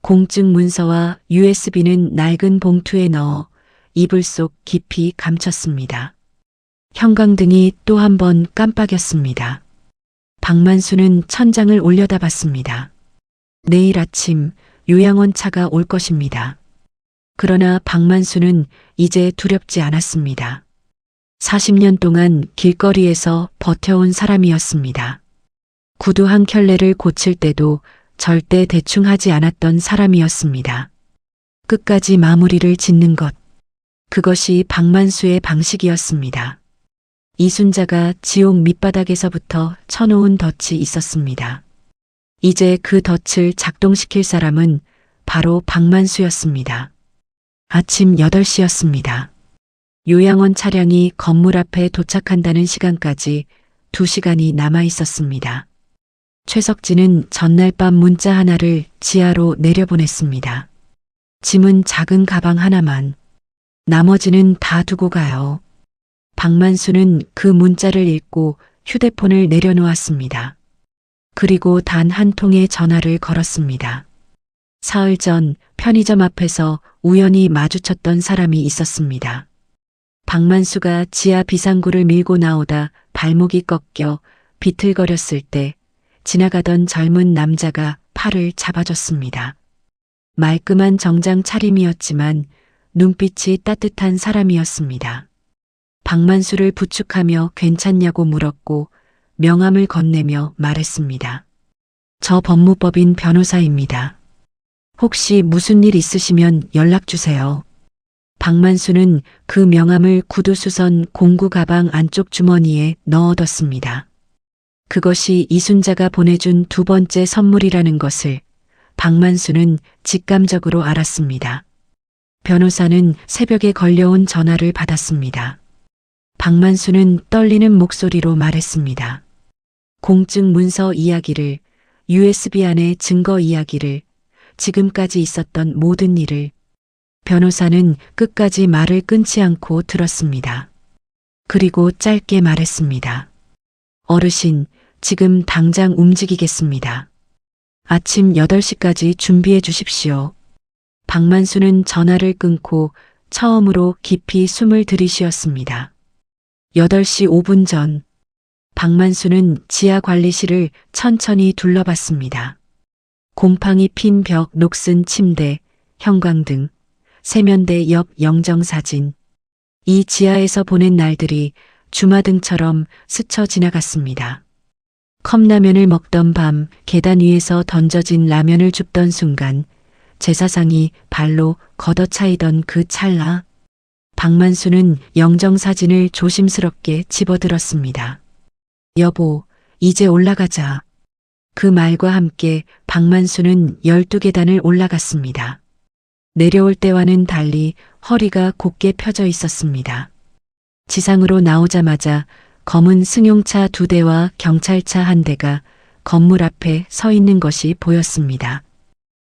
공증 문서와 USB는 낡은 봉투에 넣어 이불 속 깊이 감췄습니다. 형광등이 또 한 번 깜빡였습니다. 박만수는 천장을 올려다봤습니다. 내일 아침 요양원 차가 올 것입니다. 그러나 박만수는 이제 두렵지 않았습니다. 40년 동안 길거리에서 버텨온 사람이었습니다. 구두 한 켤레를 고칠 때도 절대 대충 하지 않았던 사람이었습니다. 끝까지 마무리를 짓는 것. 그것이 박만수의 방식이었습니다. 이순자가 지옥 밑바닥에서부터 쳐놓은 덫이 있었습니다. 이제 그 덫을 작동시킬 사람은 바로 박만수였습니다. 아침 8시였습니다. 요양원 차량이 건물 앞에 도착한다는 시간까지 2시간이 남아 있었습니다. 최석진은 전날 밤 문자 하나를 지하로 내려보냈습니다. 짐은 작은 가방 하나만. 나머지는 다 두고 가요. 박만수는 그 문자를 읽고 휴대폰을 내려놓았습니다. 그리고 단 한 통의 전화를 걸었습니다. 사흘 전 편의점 앞에서 우연히 마주쳤던 사람이 있었습니다. 박만수가 지하 비상구를 밀고 나오다 발목이 꺾여 비틀거렸을 때 지나가던 젊은 남자가 팔을 잡아줬습니다. 말끔한 정장 차림이었지만 눈빛이 따뜻한 사람이었습니다. 박만수를 부축하며 괜찮냐고 물었고 명함을 건네며 말했습니다. 저 법무법인 변호사입니다. 혹시 무슨 일 있으시면 연락 주세요. 박만수는 그 명함을 구두수선 공구 가방 안쪽 주머니에 넣어뒀습니다. 그것이 이순자가 보내준 두 번째 선물이라는 것을 박만수는 직감적으로 알았습니다. 변호사는 새벽에 걸려온 전화를 받았습니다. 박만수는 떨리는 목소리로 말했습니다. 공증 문서 이야기를, USB 안의 증거 이야기를, 지금까지 있었던 모든 일을. 변호사는 끝까지 말을 끊지 않고 들었습니다. 그리고 짧게 말했습니다. 어르신, 지금 당장 움직이겠습니다. 아침 8시까지 준비해 주십시오. 박만수는 전화를 끊고 처음으로 깊이 숨을 들이쉬었습니다. 8시 5분 전, 박만수는 지하 관리실을 천천히 둘러봤습니다. 곰팡이 핀 벽, 녹슨 침대, 형광등, 세면대 옆 영정사진. 이 지하에서 보낸 날들이 주마등처럼 스쳐 지나갔습니다. 컵라면을 먹던 밤 계단 위에서 던져진 라면을 줍던 순간 제사상이 발로 걷어차이던 그 찰나 박만수는 영정사진을 조심스럽게 집어들었습니다. 여보, 이제 올라가자. 그 말과 함께 박만수는 12계단을 올라갔습니다. 내려올 때와는 달리 허리가 곧게 펴져 있었습니다. 지상으로 나오자마자 검은 승용차 2대와 경찰차 1대가 건물 앞에 서 있는 것이 보였습니다.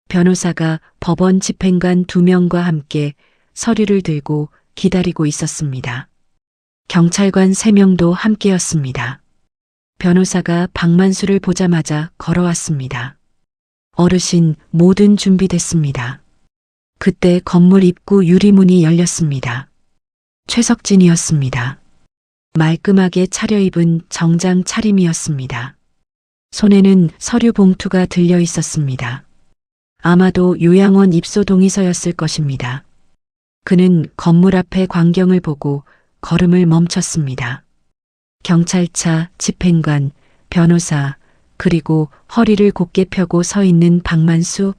변호사가 법원 집행관 2명과 함께 서류를 들고 기다리고 있었습니다. 경찰관 3명도 함께였습니다. 변호사가 박만수를 보자마자 걸어왔습니다. 어르신, 모든 준비됐습니다. 그때 건물 입구 유리문이 열렸습니다. 최석진이었습니다. 말끔하게 차려입은 정장 차림이었습니다. 손에는 서류 봉투가 들려 있었습니다. 아마도 요양원 입소 동의서였을 것입니다. 그는 건물 앞의 광경을 보고 걸음을 멈췄습니다. 경찰차, 집행관, 변호사, 그리고 허리를 곧게 펴고 서 있는 박만수.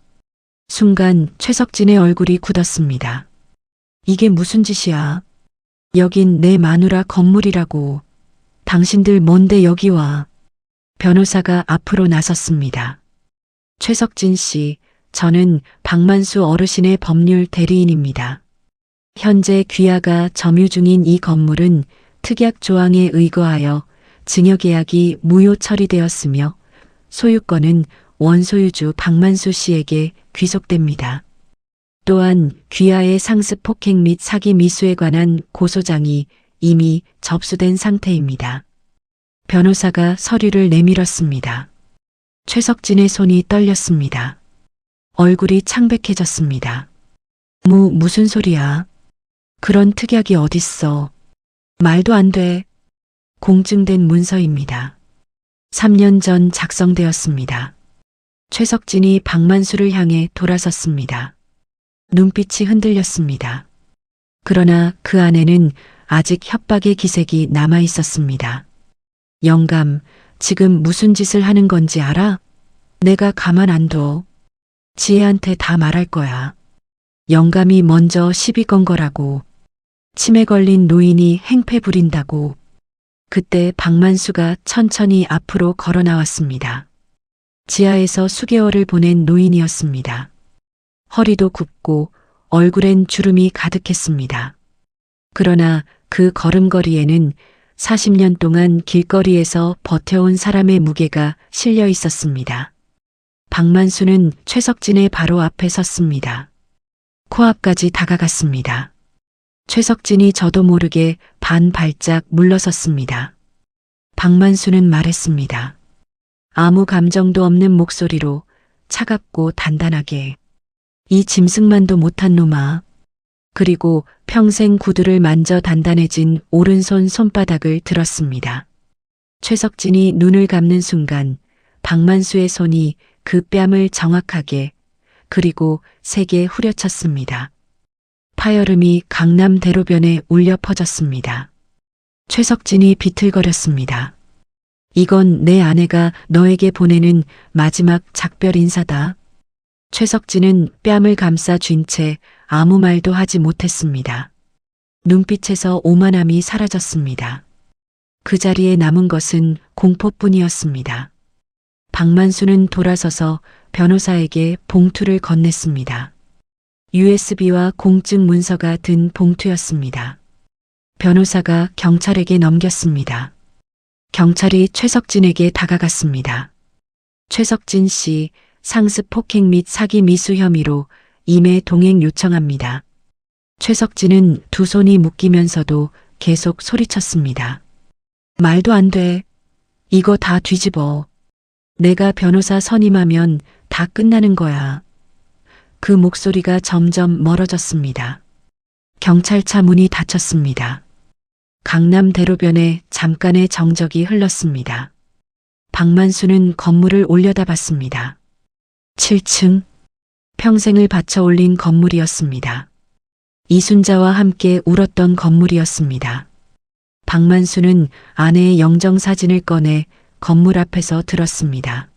순간 최석진의 얼굴이 굳었습니다. 이게 무슨 짓이야? 여긴 내 마누라 건물이라고. 당신들 뭔데 여기 와? 변호사가 앞으로 나섰습니다. 최석진 씨, 저는 박만수 어르신의 법률 대리인입니다. 현재 귀하가 점유 중인 이 건물은 특약 조항에 의거하여 증여계약이 무효 처리되었으며 소유권은 원소유주 박만수 씨에게 귀속됩니다. 또한 귀하의 상습 폭행 및 사기 미수에 관한 고소장이 이미 접수된 상태입니다. 변호사가 서류를 내밀었습니다. 최석진의 손이 떨렸습니다. 얼굴이 창백해졌습니다. 무슨 소리야? 그런 특약이 어딨어? 말도 안 돼. 공증된 문서입니다. 3년 전 작성되었습니다. 최석진이 박만수를 향해 돌아섰습니다. 눈빛이 흔들렸습니다. 그러나 그 안에는 아직 협박의 기색이 남아 있었습니다. 영감, 지금 무슨 짓을 하는 건지 알아? 내가 가만 안 둬. 지혜한테 다 말할 거야. 영감이 먼저 시비 건 거라고. 치매 걸린 노인이 행패 부린다고. 그때 박만수가 천천히 앞으로 걸어 나왔습니다. 지하에서 수개월을 보낸 노인이었습니다. 허리도 굽고 얼굴엔 주름이 가득했습니다. 그러나 그 걸음걸이에는 40년 동안 길거리에서 버텨온 사람의 무게가 실려 있었습니다. 박만수는 최석진의 바로 앞에 섰습니다. 코앞까지 다가갔습니다. 최석진이 저도 모르게 반 발짝 물러섰습니다. 박만수는 말했습니다. 아무 감정도 없는 목소리로 차갑고 단단하게. 이 짐승만도 못한 놈아. 그리고 평생 구두를 만져 단단해진 오른손 손바닥을 들었습니다. 최석진이 눈을 감는 순간 박만수의 손이 그 뺨을 정확하게 그리고 세게 후려쳤습니다. 파열음이 강남 대로변에 울려 퍼졌습니다. 최석진이 비틀거렸습니다. 이건 내 아내가 너에게 보내는 마지막 작별 인사다. 최석진은 뺨을 감싸 쥔 채 아무 말도 하지 못했습니다. 눈빛에서 오만함이 사라졌습니다. 그 자리에 남은 것은 공포뿐이었습니다. 박만수는 돌아서서 변호사에게 봉투를 건넸습니다. USB와 공증 문서가 든 봉투였습니다. 변호사가 경찰에게 넘겼습니다. 경찰이 최석진에게 다가갔습니다. 최석진 씨, 상습 폭행 및 사기 미수 혐의로 임해 동행 요청합니다. 최석진은 두 손이 묶이면서도 계속 소리쳤습니다. 말도 안 돼. 이거 다 뒤집어. 내가 변호사 선임하면 다 끝나는 거야. 그 목소리가 점점 멀어졌습니다. 경찰차 문이 닫혔습니다. 강남 대로변에 잠깐의 정적이 흘렀습니다. 박만수는 건물을 올려다봤습니다. 7층. 평생을 바쳐 올린 건물이었습니다. 이순자와 함께 울었던 건물이었습니다. 박만수는 아내의 영정사진을 꺼내 건물 앞에서 들었습니다.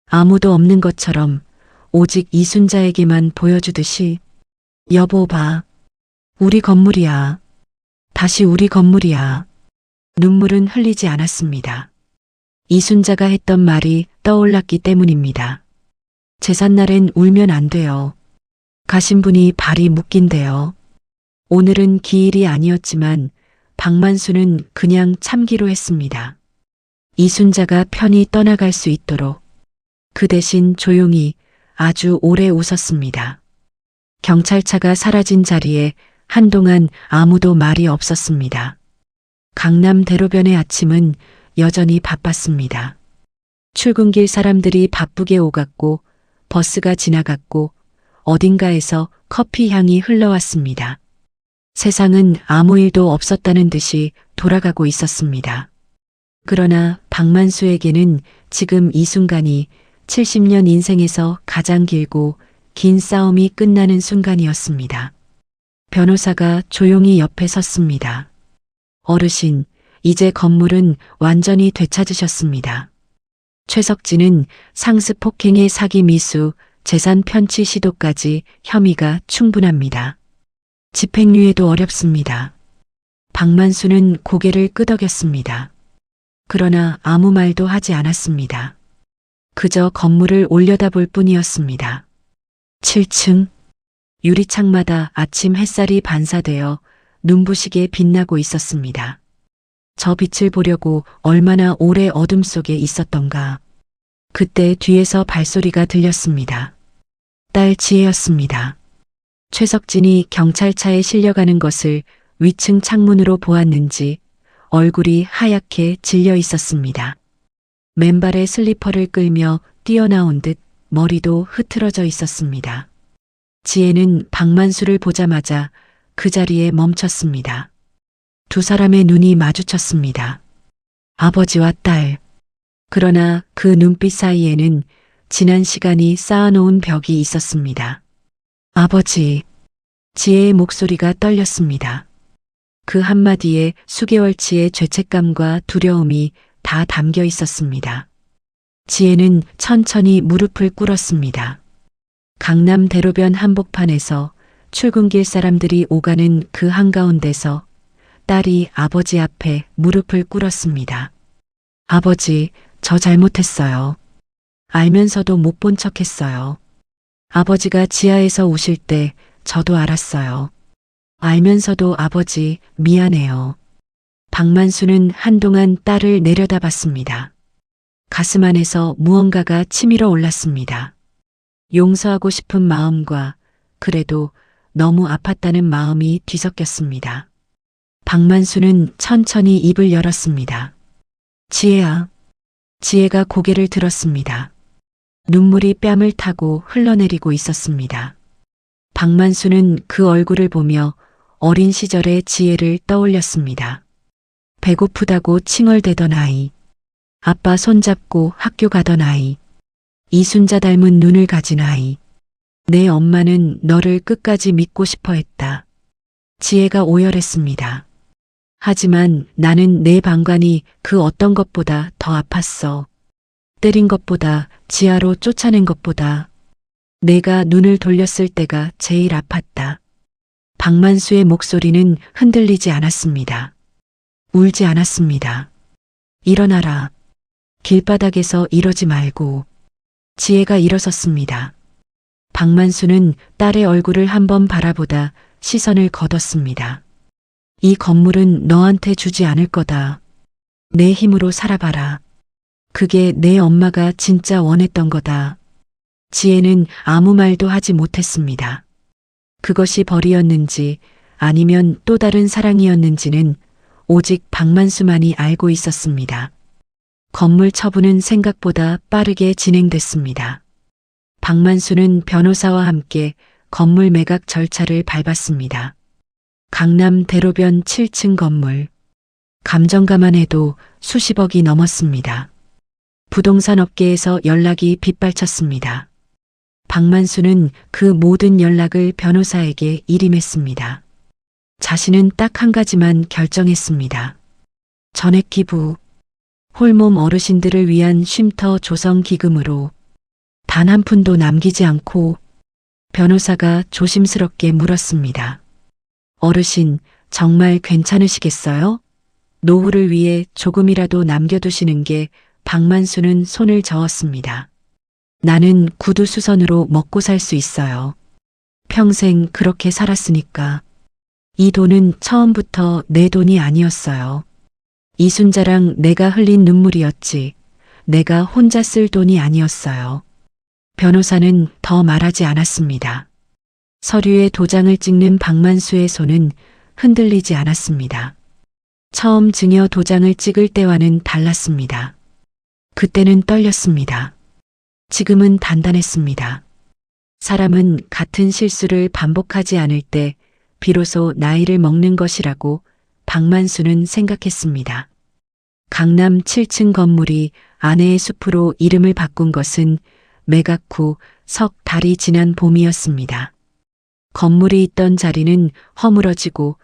아무도 없는 것처럼 오직 이순자에게만 보여주듯이 여보 봐. 우리 건물이야. 다시 우리 건물이야. 눈물은 흘리지 않았습니다. 이순자가 했던 말이 떠올랐기 때문입니다. 제삿날엔 울면 안 돼요. 가신 분이 발이 묶인대요. 오늘은 기일이 아니었지만 박만수는 그냥 참기로 했습니다. 이순자가 편히 떠나갈 수 있도록. 그 대신 조용히 아주 오래 웃었습니다. 경찰차가 사라진 자리에 한동안 아무도 말이 없었습니다. 강남 대로변의 아침은 여전히 바빴습니다. 출근길 사람들이 바쁘게 오갔고 버스가 지나갔고 어딘가에서 커피 향이 흘러왔습니다. 세상은 아무 일도 없었다는 듯이 돌아가고 있었습니다. 그러나 박만수에게는 지금 이 순간이 70년 인생에서 가장 길고 긴 싸움이 끝나는 순간이었습니다. 변호사가 조용히 옆에 섰습니다. 어르신, 이제 건물은 완전히 되찾으셨습니다. 최석진은 상습 폭행의 사기 미수, 재산 편취 시도까지 혐의가 충분합니다. 집행유예도 어렵습니다. 박만수는 고개를 끄덕였습니다. 그러나 아무 말도 하지 않았습니다. 그저 건물을 올려다볼 뿐이었습니다. 7층. 유리창마다 아침 햇살이 반사되어 눈부시게 빛나고 있었습니다. 저 빛을 보려고 얼마나 오래 어둠 속에 있었던가. 그때 뒤에서 발소리가 들렸습니다. 딸 지혜였습니다. 최석진이 경찰차에 실려가는 것을 위층 창문으로 보았는지 얼굴이 하얗게 질려 있었습니다. 맨발에 슬리퍼를 끌며 뛰어나온 듯 머리도 흐트러져 있었습니다. 지혜는 박만수를 보자마자 그 자리에 멈췄습니다. 두 사람의 눈이 마주쳤습니다. 아버지와 딸. 그러나 그 눈빛 사이에는 지난 시간이 쌓아놓은 벽이 있었습니다. 아버지. 지혜의 목소리가 떨렸습니다. 그 한마디에 수개월치의 죄책감과 두려움이 다 담겨 있었습니다. 지혜는 천천히 무릎을 꿇었습니다. 강남 대로변 한복판에서 출근길 사람들이 오가는 그 한가운데서 딸이 아버지 앞에 무릎을 꿇었습니다. 아버지, 저 잘못했어요. 알면서도 못 본 척했어요. 아버지가 지하에서 우실 때 저도 알았어요. 알면서도 아버지, 미안해요. 박만수는 한동안 딸을 내려다봤습니다. 가슴 안에서 무언가가 치밀어 올랐습니다. 용서하고 싶은 마음과 그래도 너무 아팠다는 마음이 뒤섞였습니다. 박만수는 천천히 입을 열었습니다. 지혜야. 지혜가 고개를 들었습니다. 눈물이 뺨을 타고 흘러내리고 있었습니다. 박만수는 그 얼굴을 보며 어린 시절의 지혜를 떠올렸습니다. 배고프다고 칭얼대던 아이, 아빠 손잡고 학교 가던 아이, 이순자 닮은 눈을 가진 아이. 내 엄마는 너를 끝까지 믿고 싶어 했다. 지혜가 오열했습니다. 하지만 나는 내 방관이 그 어떤 것보다 더 아팠어. 때린 것보다, 지하로 쫓아낸 것보다 내가 눈을 돌렸을 때가 제일 아팠다. 박만수의 목소리는 흔들리지 않았습니다. 울지 않았습니다. 일어나라. 길바닥에서 이러지 말고. 지혜가 일어섰습니다. 박만수는 딸의 얼굴을 한번 바라보다 시선을 거뒀습니다. 이 건물은 너한테 주지 않을 거다. 내 힘으로 살아봐라. 그게 내 엄마가 진짜 원했던 거다. 지혜는 아무 말도 하지 못했습니다. 그것이 벌이었는지 아니면 또 다른 사랑이었는지는 오직 박만수만이 알고 있었습니다. 건물 처분은 생각보다 빠르게 진행됐습니다. 박만수는 변호사와 함께 건물 매각 절차를 밟았습니다. 강남 대로변 7층 건물. 감정가만 해도 수십억이 넘었습니다. 부동산 업계에서 연락이 빗발쳤습니다. 박만수는 그 모든 연락을 변호사에게 일임했습니다. 자신은 딱 한 가지만 결정했습니다. 전액 기부. 홀몸 어르신들을 위한 쉼터 조성 기금으로 단 한 푼도 남기지 않고. 변호사가 조심스럽게 물었습니다. 어르신, 정말 괜찮으시겠어요? 노후를 위해 조금이라도 남겨두시는 게. 박만수는 손을 저었습니다. 나는 구두수선으로 먹고 살 수 있어요. 평생 그렇게 살았으니까. 이 돈은 처음부터 내 돈이 아니었어요. 이순자랑 내가 흘린 눈물이었지. 내가 혼자 쓸 돈이 아니었어요. 변호사는 더 말하지 않았습니다. 서류에 도장을 찍는 박만수의 손은 흔들리지 않았습니다. 처음 증여 도장을 찍을 때와는 달랐습니다. 그때는 떨렸습니다. 지금은 단단했습니다. 사람은 같은 실수를 반복하지 않을 때 비로소 나이를 먹는 것이라고 박만수는 생각했습니다. 강남 7층 건물이 아내의 숲으로 이름을 바꾼 것은 매각 후 석 달이 지난 봄이었습니다. 건물이 있던 자리는 허물어지고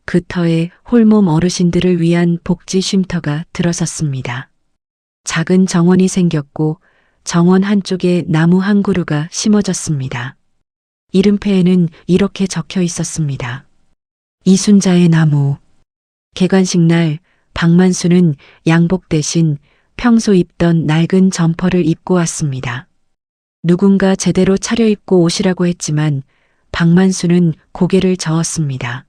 그 터에 홀몸 어르신들을 위한 복지 쉼터가 들어섰습니다. 작은 정원이 생겼고 정원 한쪽에 나무 한 그루가 심어졌습니다. 이름표에는 이렇게 적혀 있었습니다. 이순자의 나무. 개관식 날 박만수는 양복 대신 평소 입던 낡은 점퍼를 입고 왔습니다. 누군가 제대로 차려입고 오시라고 했지만 박만수는 고개를 저었습니다.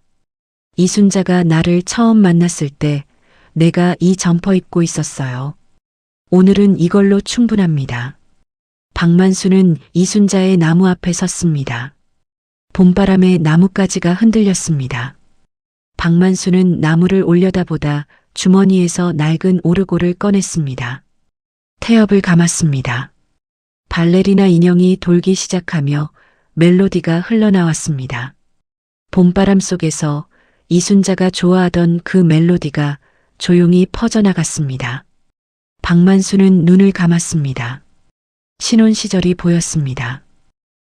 이순자가 나를 처음 만났을 때 내가 이 점퍼 입고 있었어요. 오늘은 이걸로 충분합니다. 박만수는 이순자의 나무 앞에 섰습니다. 봄바람에 나뭇가지가 흔들렸습니다. 박만수는 나무를 올려다보다 주머니에서 낡은 오르골을 꺼냈습니다. 태엽을 감았습니다. 발레리나 인형이 돌기 시작하며 멜로디가 흘러나왔습니다. 봄바람 속에서 이순자가 좋아하던 그 멜로디가 조용히 퍼져나갔습니다. 박만수는 눈을 감았습니다. 신혼 시절이 보였습니다.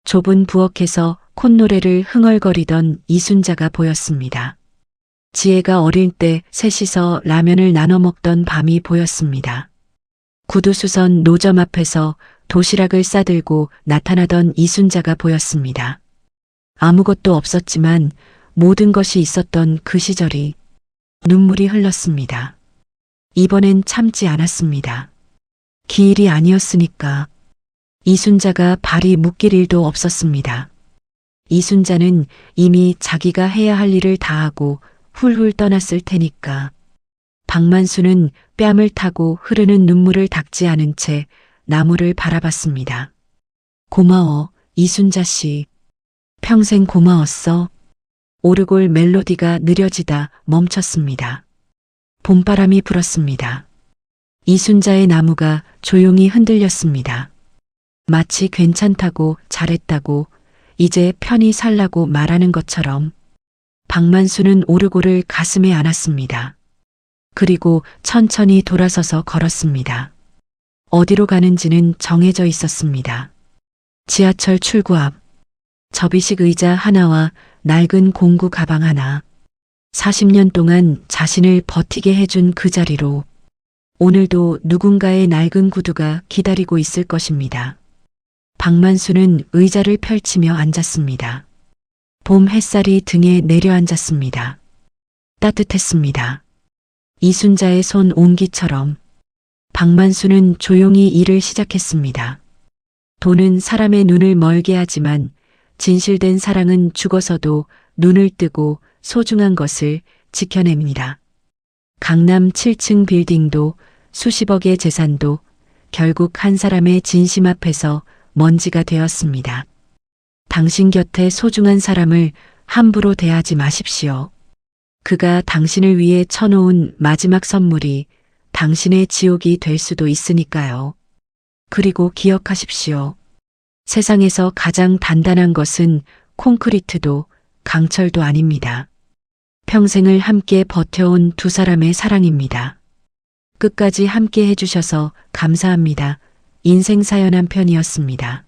좁은 부엌에서 콧노래를 흥얼거리던 이순자가 보였습니다. 지혜가 어릴 때 셋이서 라면을 나눠 먹던 밤이 보였습니다. 구두수선 노점 앞에서 도시락을 싸들고 나타나던 이순자가 보였습니다. 아무것도 없었지만 모든 것이 있었던 그 시절이 눈물이 흘렀습니다. 이번엔 참지 않았습니다. 기일이 아니었으니까. 이순자가 발이 묶일 일도 없었습니다. 이순자는 이미 자기가 해야 할 일을 다하고 훌훌 떠났을 테니까. 박만수는 뺨을 타고 흐르는 눈물을 닦지 않은 채 나무를 바라봤습니다. 고마워, 이순자 씨. 평생 고마웠어. 오르골 멜로디가 느려지다 멈췄습니다. 봄바람이 불었습니다. 이순자의 나무가 조용히 흔들렸습니다. 마치 괜찮다고, 잘했다고, 이제 편히 살라고 말하는 것처럼. 박만수는 오르골을 가슴에 안았습니다. 그리고 천천히 돌아서서 걸었습니다. 어디로 가는지는 정해져 있었습니다. 지하철 출구 앞. 접이식 의자 하나와 낡은 공구 가방 하나. 40년 동안 자신을 버티게 해준 그 자리로. 오늘도 누군가의 낡은 구두가 기다리고 있을 것입니다. 박만수는 의자를 펼치며 앉았습니다. 봄 햇살이 등에 내려앉았습니다. 따뜻했습니다. 이순자의 손 온기처럼. 박만수는 조용히 일을 시작했습니다. 돈은 사람의 눈을 멀게 하지만 진실된 사랑은 죽어서도 눈을 뜨고 소중한 것을 지켜냅니다. 강남 7층 빌딩도 수십억의 재산도 결국 한 사람의 진심 앞에서 먼지가 되었습니다. 당신 곁에 소중한 사람을 함부로 대하지 마십시오. 그가 당신을 위해 쳐놓은 마지막 선물이 당신의 지옥이 될 수도 있으니까요. 그리고 기억하십시오. 세상에서 가장 단단한 것은 콘크리트도 강철도 아닙니다. 평생을 함께 버텨온 두 사람의 사랑입니다. 끝까지 함께 해주셔서 감사합니다. 인생 사연 한 편이었습니다.